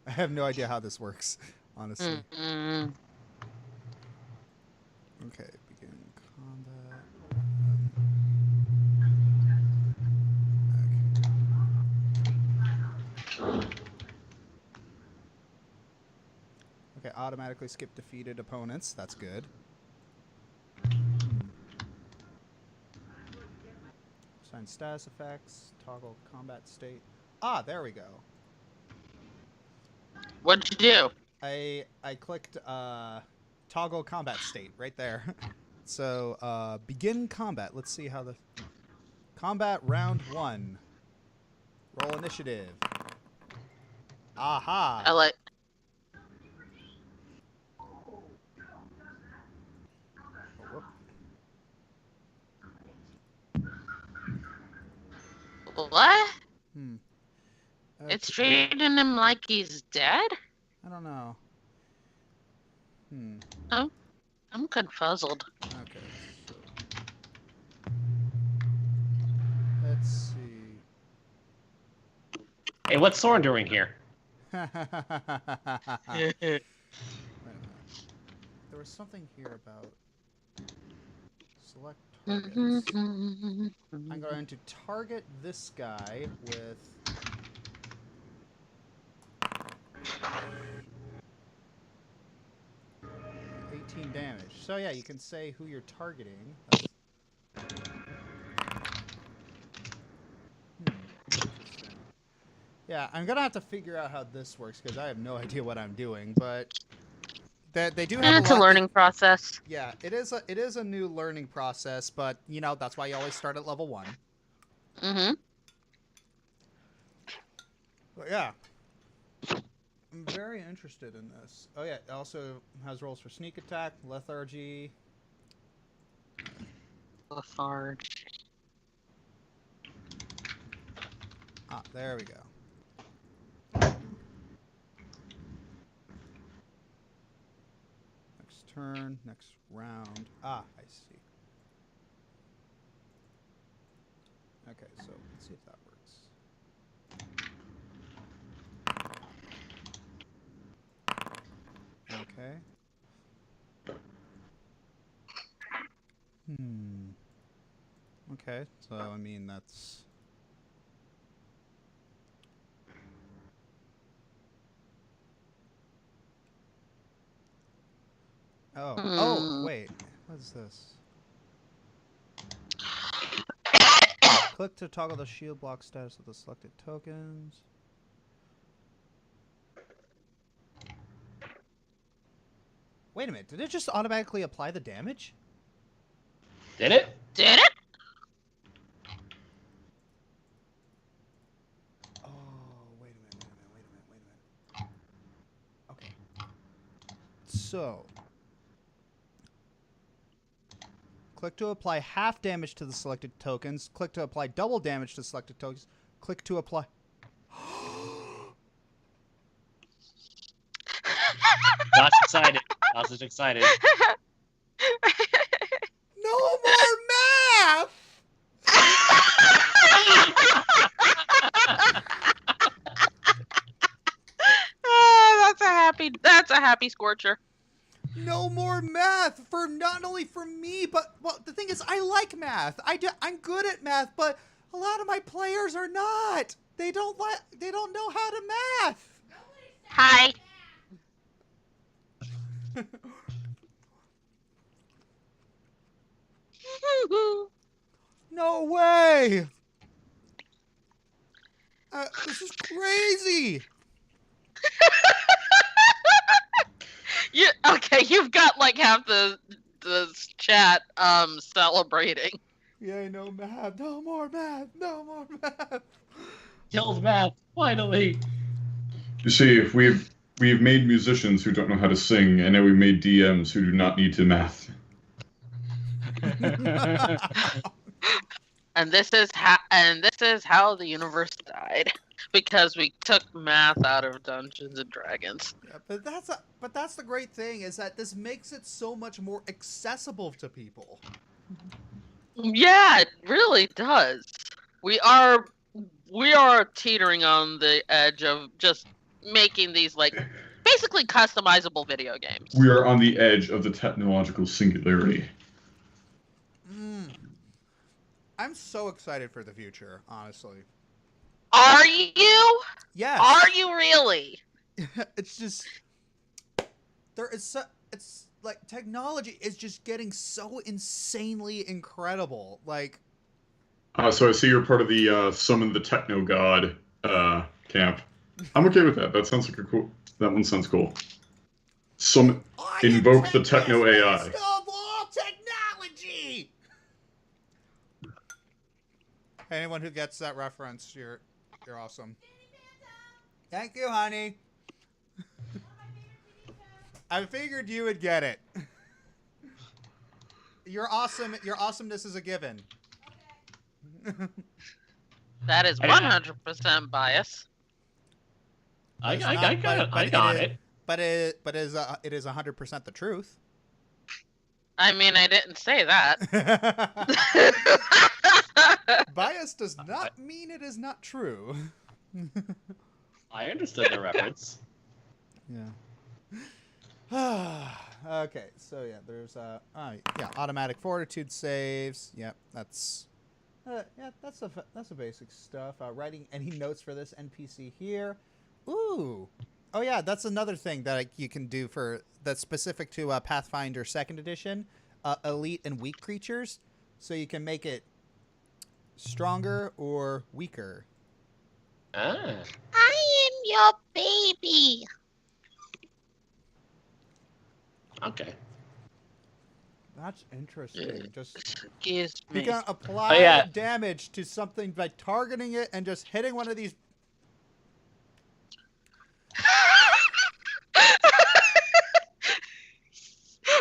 I have no idea how this works, honestly. Mm-mm. Okay, begin combat. Okay, automatically skip defeated opponents. That's good. Assign status effects. Toggle combat state. Ah, there we go. What'd you do? I clicked toggle combat state right there. So begin combat. Let's see how the combat round 1. Roll initiative. Aha. I like. What? It's treating him like he's dead? I don't know. Oh, I'm confuzzled. Okay. So let's see. Hey, what's Soren doing here? Wait a minute. There was something here about select targets. I'm going to target this guy with 18 damage. So yeah, you can say who you're targeting. Interesting. Yeah, I'm gonna have to figure out how this works because I have no idea what I'm doing. But they do have It's a learning process. Yeah, it is a new learning process, but you know that's why you always start at level 1. Mm-hmm. But yeah, I'm very interested in this. Oh yeah, it also has rolls for sneak attack, lethargy. Lethargy. Ah, there we go. Next turn, next round. Ah, I see. Okay, so let's see if that works. Okay. Okay, so I mean that's... Oh, wait. What is this? Click to toggle the shield block status of the selected tokens. Wait a minute, did it just automatically apply the damage? Did it? Did it? Oh, wait a minute. Okay. So, click to apply half damage to the selected tokens. Click to apply double damage to selected tokens. Click to apply... Josh excited. Josh is excited. No more math! That's a happy scorcher. No more math for not only for me, but well, the thing is, I like math. I'm good at math, but a lot of my players are not. They don't know how to math. Hi. No way. This is crazy. You've got like half the chat celebrating. Yeah, no math. No more math. No more math. Kills math, finally. You see, if we've made musicians who don't know how to sing, and now we've made DMs who do not need to math. And this is how the universe died, because we took math out of Dungeons and Dragons. Yeah, but that's the great thing, is that this makes it so much more accessible to people. Yeah, it really does. We are teetering on the edge of just making these like basically customizable video games. We are on the edge of the technological singularity. I'm so excited for the future, honestly. Are you? Yes. Are you really? It's just it's like technology is just getting so insanely incredible. Like, So I see you're part of the Summon the Techno God camp. I'm okay with that. That sounds like a cool. That one sounds cool. Invoke the Techno AI. Of all technology. Anyone who gets that reference, you're awesome. Thank you, honey. I figured you would get it. You're awesome. Your awesomeness is a given. That is 100% bias. I got it. But it is 100% the truth. I mean, I didn't say that. Bias does not mean it is not true. I understood the reference. Yeah. Okay, so yeah, there's automatic fortitude saves. Yep, that's the basic stuff. Writing any notes for this NPC here. Ooh. Oh yeah, that's another thing that you can do that's specific to Pathfinder 2nd Edition, elite and weak creatures. So you can make it stronger or weaker. I am your baby. Okay. That's interesting. Just Excuse me. you can apply yeah. damage to something by targeting it and just hitting one of these.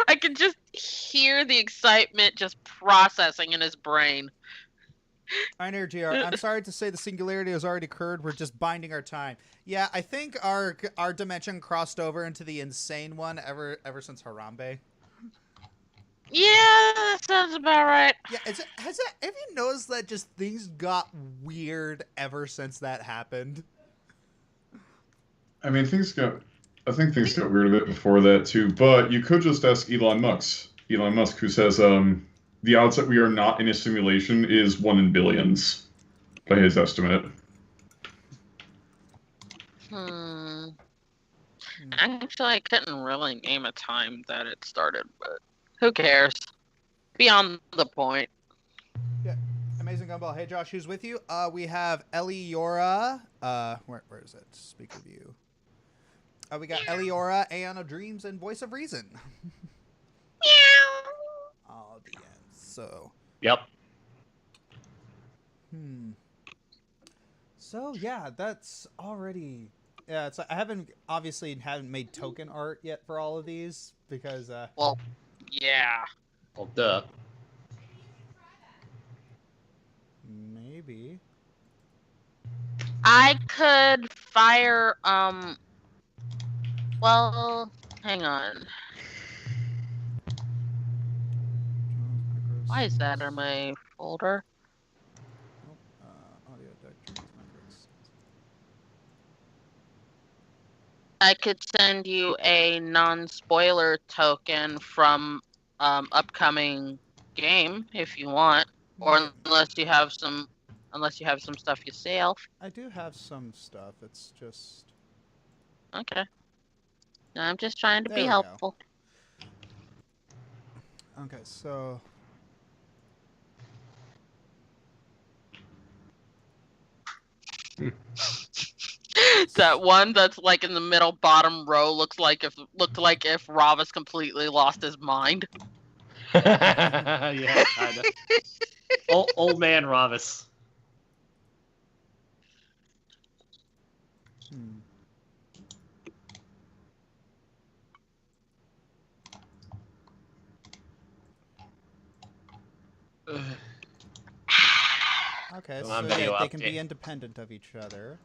I can just hear the excitement just processing in his brain. I know, GR. I'm sorry to say the singularity has already occurred. We're just binding our time. Yeah, I think our dimension crossed over into the insane one ever since Harambe. Yeah, that sounds about right. Yeah, have you noticed that just things got weird ever since that happened? I mean, I think things got weird a bit before that too. But you could just ask Elon Musk, who says the odds that we are not in a simulation is 1 in billions, by his estimate. Actually, I couldn't really name a time that it started, but who cares? Beyond the point. Yeah, amazing gumball. Hey, Josh, who's with you? We have Eliora. Where is it? Speak of you. We got Eliora, Aeon of Dreams, and Voice of Reason. All the ends. So. Yep. So yeah, that's already. Yeah, it's. I haven't made token art yet for all of these because. Well, yeah. Well, duh. Maybe. I could fire. Well, hang on. Why is that in my folder? Audio deck, I could send you a non-spoiler token from upcoming game if you want, or Yeah, unless you have some stuff yourself. I do have some stuff. It's just Okay. I'm just trying to be there we go. helpful. Okay, so That one that's like in the middle bottom row looked like if Ravas completely lost his mind. Yeah, kind of. Old man Ravis. Hmm. Okay, Come on, so video yeah, they can be update. independent of each other.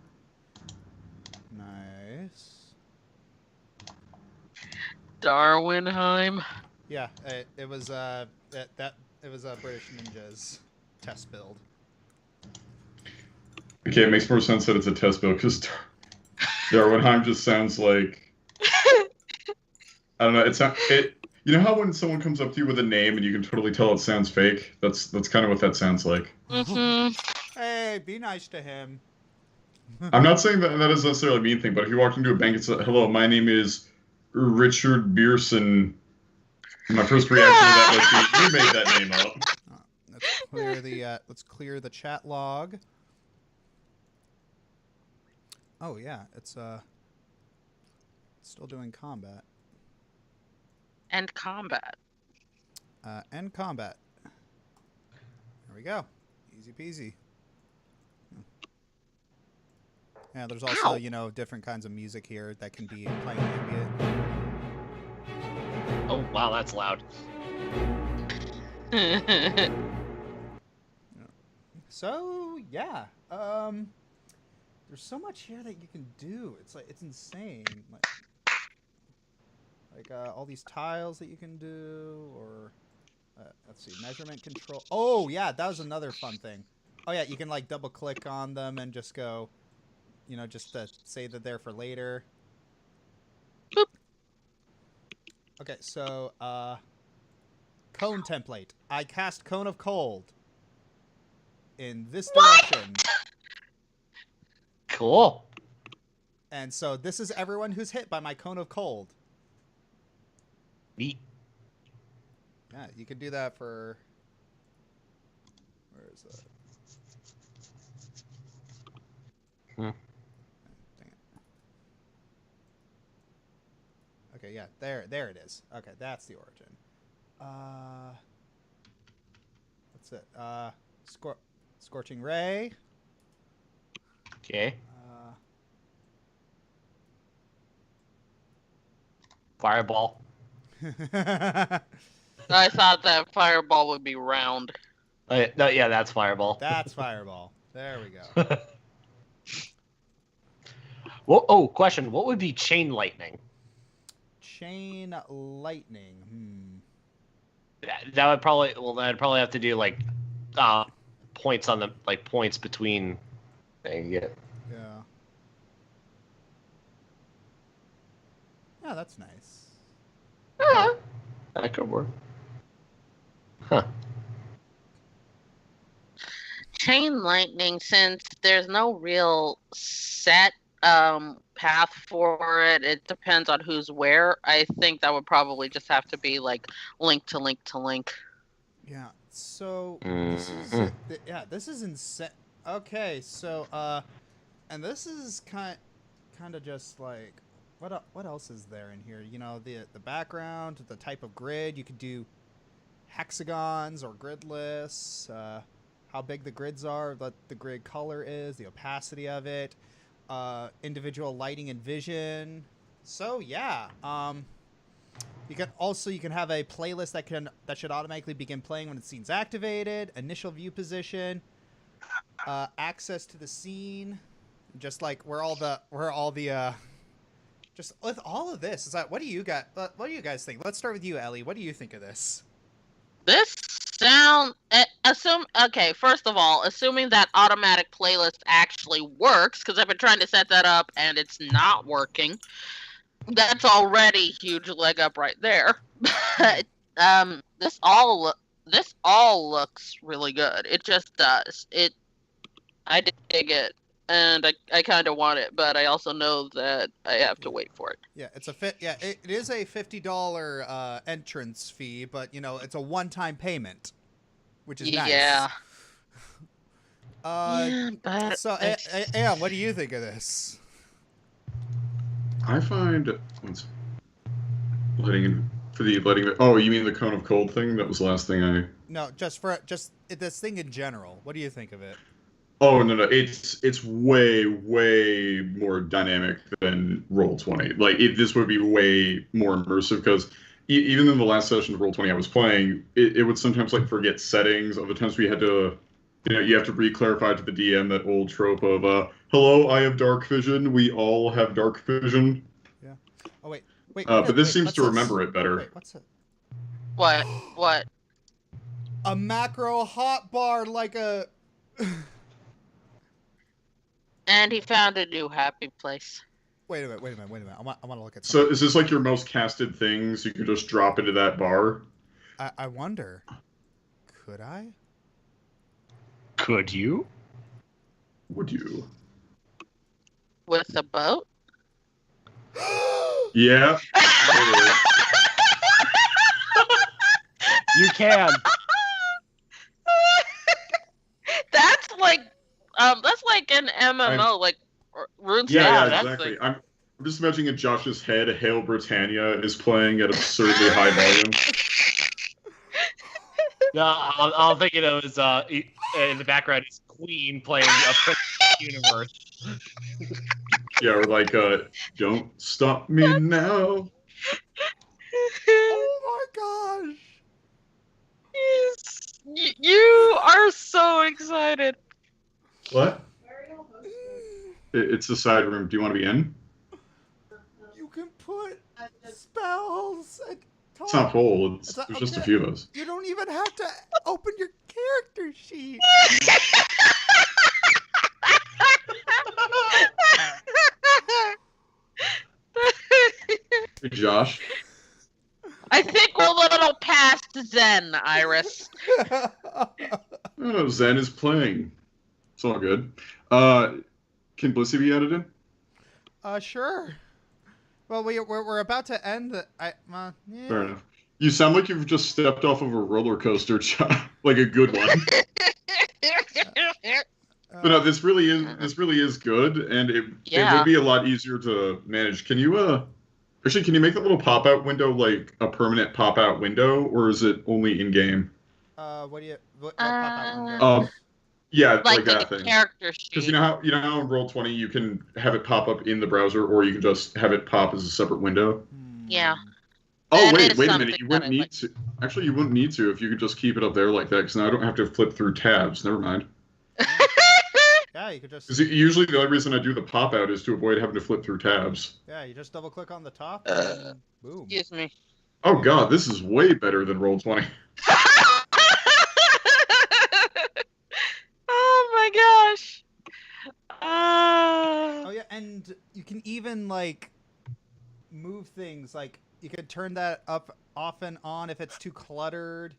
Nice. Darwinheim. Yeah, it was it was a British Ninjas test build. Okay, it makes more sense that it's a test build because Darwinheim just sounds like I don't know. It. You know how when someone comes up to you with a name and you can totally tell it sounds fake? That's kind of what that sounds like. Hey, be nice to him. I'm not saying that is necessarily a mean thing, but if you walked into a bank and said, "Hello, my name is Richard Bierson," my first reaction to that would be, "You made that name up." Let's clear the chat log. Oh yeah, it's still doing combat. And combat. End combat. There we go. Easy peasy. Yeah, there's also, different kinds of music here that can be playing ambient. Oh wow, that's loud. So yeah, there's so much here that you can do. It's insane. Like all these tiles that you can do, or let's see, measurement control. Oh yeah, that was another fun thing. Oh yeah, you can like double click on them and just go, just to say that they're for later. Boop. Okay, so cone template. I cast Cone of Cold in this direction. Cool. And so this is everyone who's hit by my Cone of Cold. Neat. Yeah, you can do that for... Where is that? Dang it. Okay, yeah, there it is. Okay, that's the origin. What's it? Scorching Ray. Okay. Fireball. I thought that fireball would be round. No, yeah, that's fireball. That's Fireball. There we go. Well, oh, question. What would be chain lightning? Chain lightning. That would probably that'd probably have to do like points on the points between. Yeah. Yeah, that's nice. That could work. Huh. Chain lightning, since there's no real set path for it, it depends on who's where. I think that would probably just have to be like link to link to link. Yeah. So this is insane. Okay, so and this is kind of just like what else is there in here? The background, the type of grid. You could do hexagons or gridless. How big the grids are, what the grid color is, the opacity of it, individual lighting and vision. So yeah, you can have a playlist that should automatically begin playing when the scene's activated. Initial view position, access to the scene, just like just with all of this. Is that what do you guys think? Let's start with you, Ellie. What do you think of this? This first of all, assuming that automatic playlist actually works, because I've been trying to set that up and it's not working. That's already huge leg up right there. But this all looks really good. It just does. I dig it, and I kind of want it, but I also know that I have to wait for it. Yeah, it is a $50 entrance fee, but it's a one-time payment, which is nice. Yeah. Yeah, but so yeah, what do you think of this? I find letting. Oh, you mean the cone of cold thing? That was the last thing I. No, just this thing in general. What do you think of it? Oh no, it's way more dynamic than Roll20. Like this would be way more immersive because even in the last session of Roll20 I was playing, it would sometimes like forget settings. Other times we had to, you have to re-clarify to the DM that old trope of hello, I have dark vision. We all have dark vision. Yeah. Oh wait. But this seems to remember it better. Wait, what's it? what? A macro hotbar like a. And he found a new happy place. Wait a minute. I want to look at So something. is this like your most casted things? You can just drop into that bar? I wonder. Could I? Could you? Would you? With a boat? Yeah. You can. That's like an MMO, like RuneScape. Yeah, that's exactly. like- I'm just imagining in Josh's head, Hail Britannia is playing at absurdly high volume. No, all I'm thinking of is in the background is Queen playing a Prince Universe. Yeah, or like, don't stop me now. Oh my gosh! You are so excited. What? It's the side room. Do you want to be in? You can put spells and talk. It's not full. It's There's not- just a okay. few of us. You don't even have to open your character sheet. Hey, Josh. I think we're a little past Zen, Iris. Oh, Zen is playing. It's all good. Can Blissey be added in? Sure. Well, we're about to end the. Yeah. Fair enough. You sound like you've just stepped off of a roller coaster, like a good one. But no, this really is good, and it would be a lot easier to manage. Can you actually can you make that little pop out window like a permanent pop out window, or is it only in game? What pop out window? Yeah, like that the thing. character sheet. Because you know how in Roll20 you can have it pop up in the browser, or you can just have it pop as a separate window. Yeah. Oh That wait is a minute! something You that wouldn't I need like. to. Actually, you wouldn't need to if you could just keep it up there like that. Because now I don't have to flip through tabs. Never mind. Yeah, you could just. Because usually the only reason I do the pop out is to avoid having to flip through tabs. Yeah, you just double click on the top. And boom. Excuse me. Oh god, this is way better than Roll20. Oh my gosh. Oh yeah, and you can even like move things. Like you could turn that up off and on if it's too cluttered.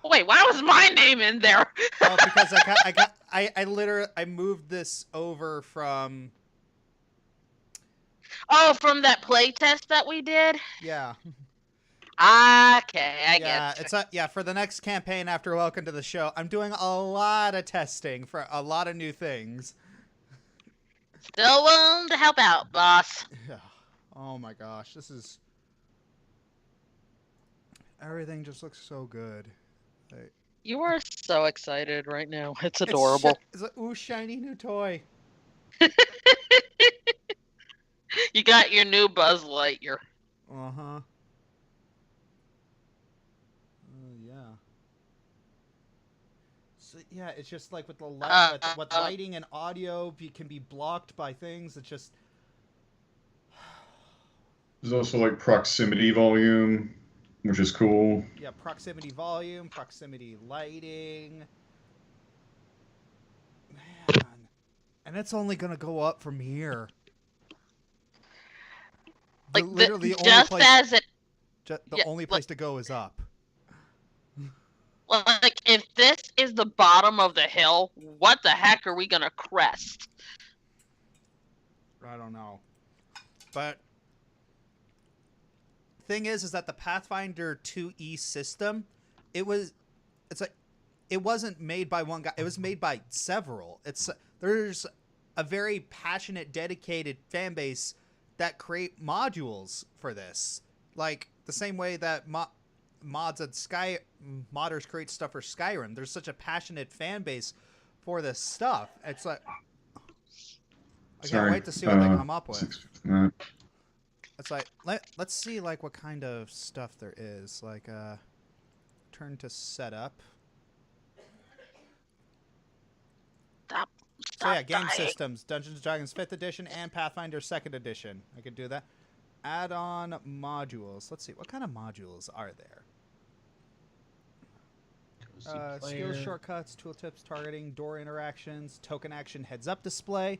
Wait, why was my name in there? Oh, because I literally moved this over from. Oh, from that play test that we did? Yeah. Okay, I Yeah, get it's for the next campaign after Welcome to the Show. I'm doing a lot of testing for a lot of new things. Still willing to help out, boss. Yeah. Oh my gosh, this is. Everything just looks so good. Like, You are so excited right now. It's adorable. It's a ooh shiny new toy. You got your new Buzz Lightyear. Uh-huh. Yeah. So yeah, it's just like with the with lighting and audio can be blocked by things. It's just There's also like proximity volume, which is cool. yeah, proximity volume, proximity lighting. Man, And it's only gonna go up from here. Like Literally, the only just place, as it, the yeah, only place to go is up. like if this is the bottom of the hill, what the heck are we gonna crest? I don't know. But thing is that the Pathfinder 2E system, it wasn't made by one guy. It was made by several. There's a very passionate, dedicated fan base that create modules for this. Like the same way that modders create stuff for Skyrim. There's such a passionate fan base for this stuff. It's like I can't wait to see what they come up with. It's like let's see like what kind of stuff there is. Like turn to setup. Stop So yeah, game dying. systems, Dungeons & Dragons 5th edition and Pathfinder 2nd edition. I could do that. Add-on modules. Let's see, what kind of modules are there? Skills, shortcuts, tooltips, targeting, door interactions, token action, heads-up display.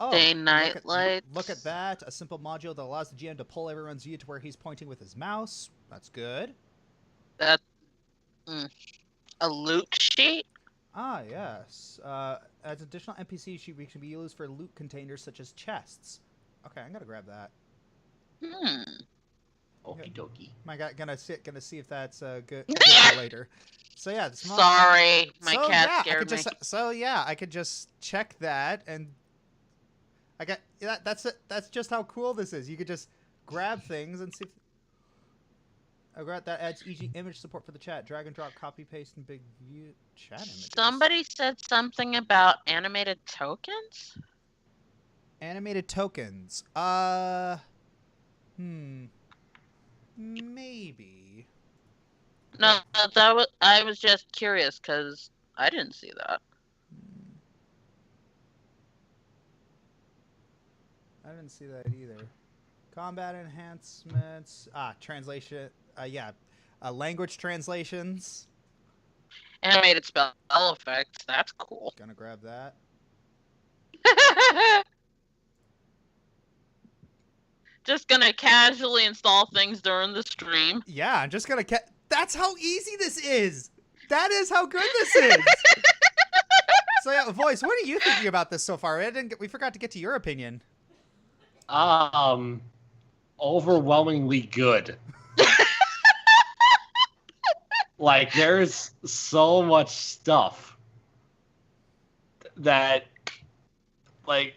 Oh, Day-night lights. Look at that. A simple module that allows the GM to pull everyone's view to where he's pointing with his mouse. That's good. That a loot sheet. Ah, yes. As additional NPC sheet, we can be used for loot containers such as chests. Okay, I'm gonna grab that. Okie dokie. My God, gonna see if that's good for later. So yeah, Sorry, my cat scared me. So yeah, I could just check that, and I got that's it. That's just how cool this is. You could just grab things and see. I got that adds easy image support for the chat. Drag and drop, copy paste, and big view chat images. Somebody said something about animated tokens. Animated tokens. Maybe. No, I was just curious because I didn't see that. I didn't see that either. Combat enhancements. Translation. Language translations. Animated spell effects. That's cool. Gonna grab that. Just gonna casually install things during the stream. Yeah, I'm just gonna. That's how easy this is. That is how good this is. So yeah, Voice, what are you thinking about this so far? We forgot to get to your opinion. Overwhelmingly good. Like, there's so much stuff that, like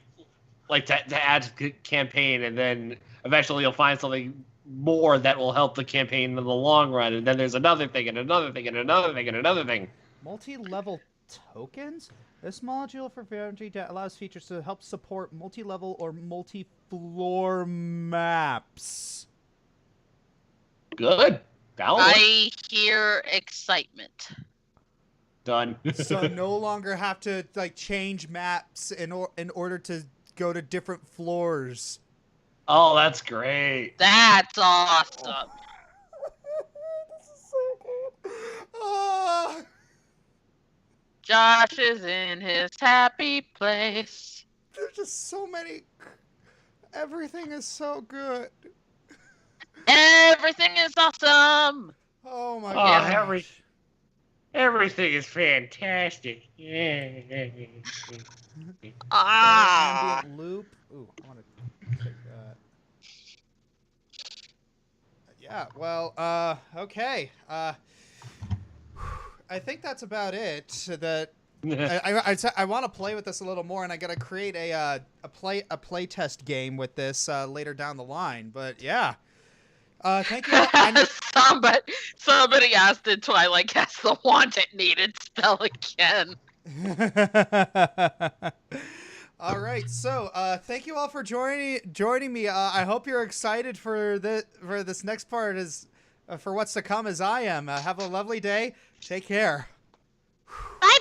to add to the campaign, and then eventually you'll find something more that will help the campaign in the long run, and then there's another thing, and another thing, and another thing, and another thing. Multi-level tokens? This module for Foundry allows features to help support multi-level or multi-floor maps. Good. I hear excitement. Done. So no longer have to like change maps in order to go to different floors. Oh, that's great. That's awesome. This is so good. Oh. Josh is in his happy place. There's just so many. Everything is so good. Everything is awesome. Oh my Oh, gosh. everything is fantastic. Ambient loop. Ooh, I want to take that. Yeah. Well. Okay. I think that's about it. That I want to play with this a little more, and I gotta create a play test game with this later down the line. But yeah. Thank you. Somebody asked in Twilight Cast the want it needed spell again. All right, so thank you all for joining me. I hope you're excited for this next part for what's to come as I am. Have a lovely day. Take care. Bye bye.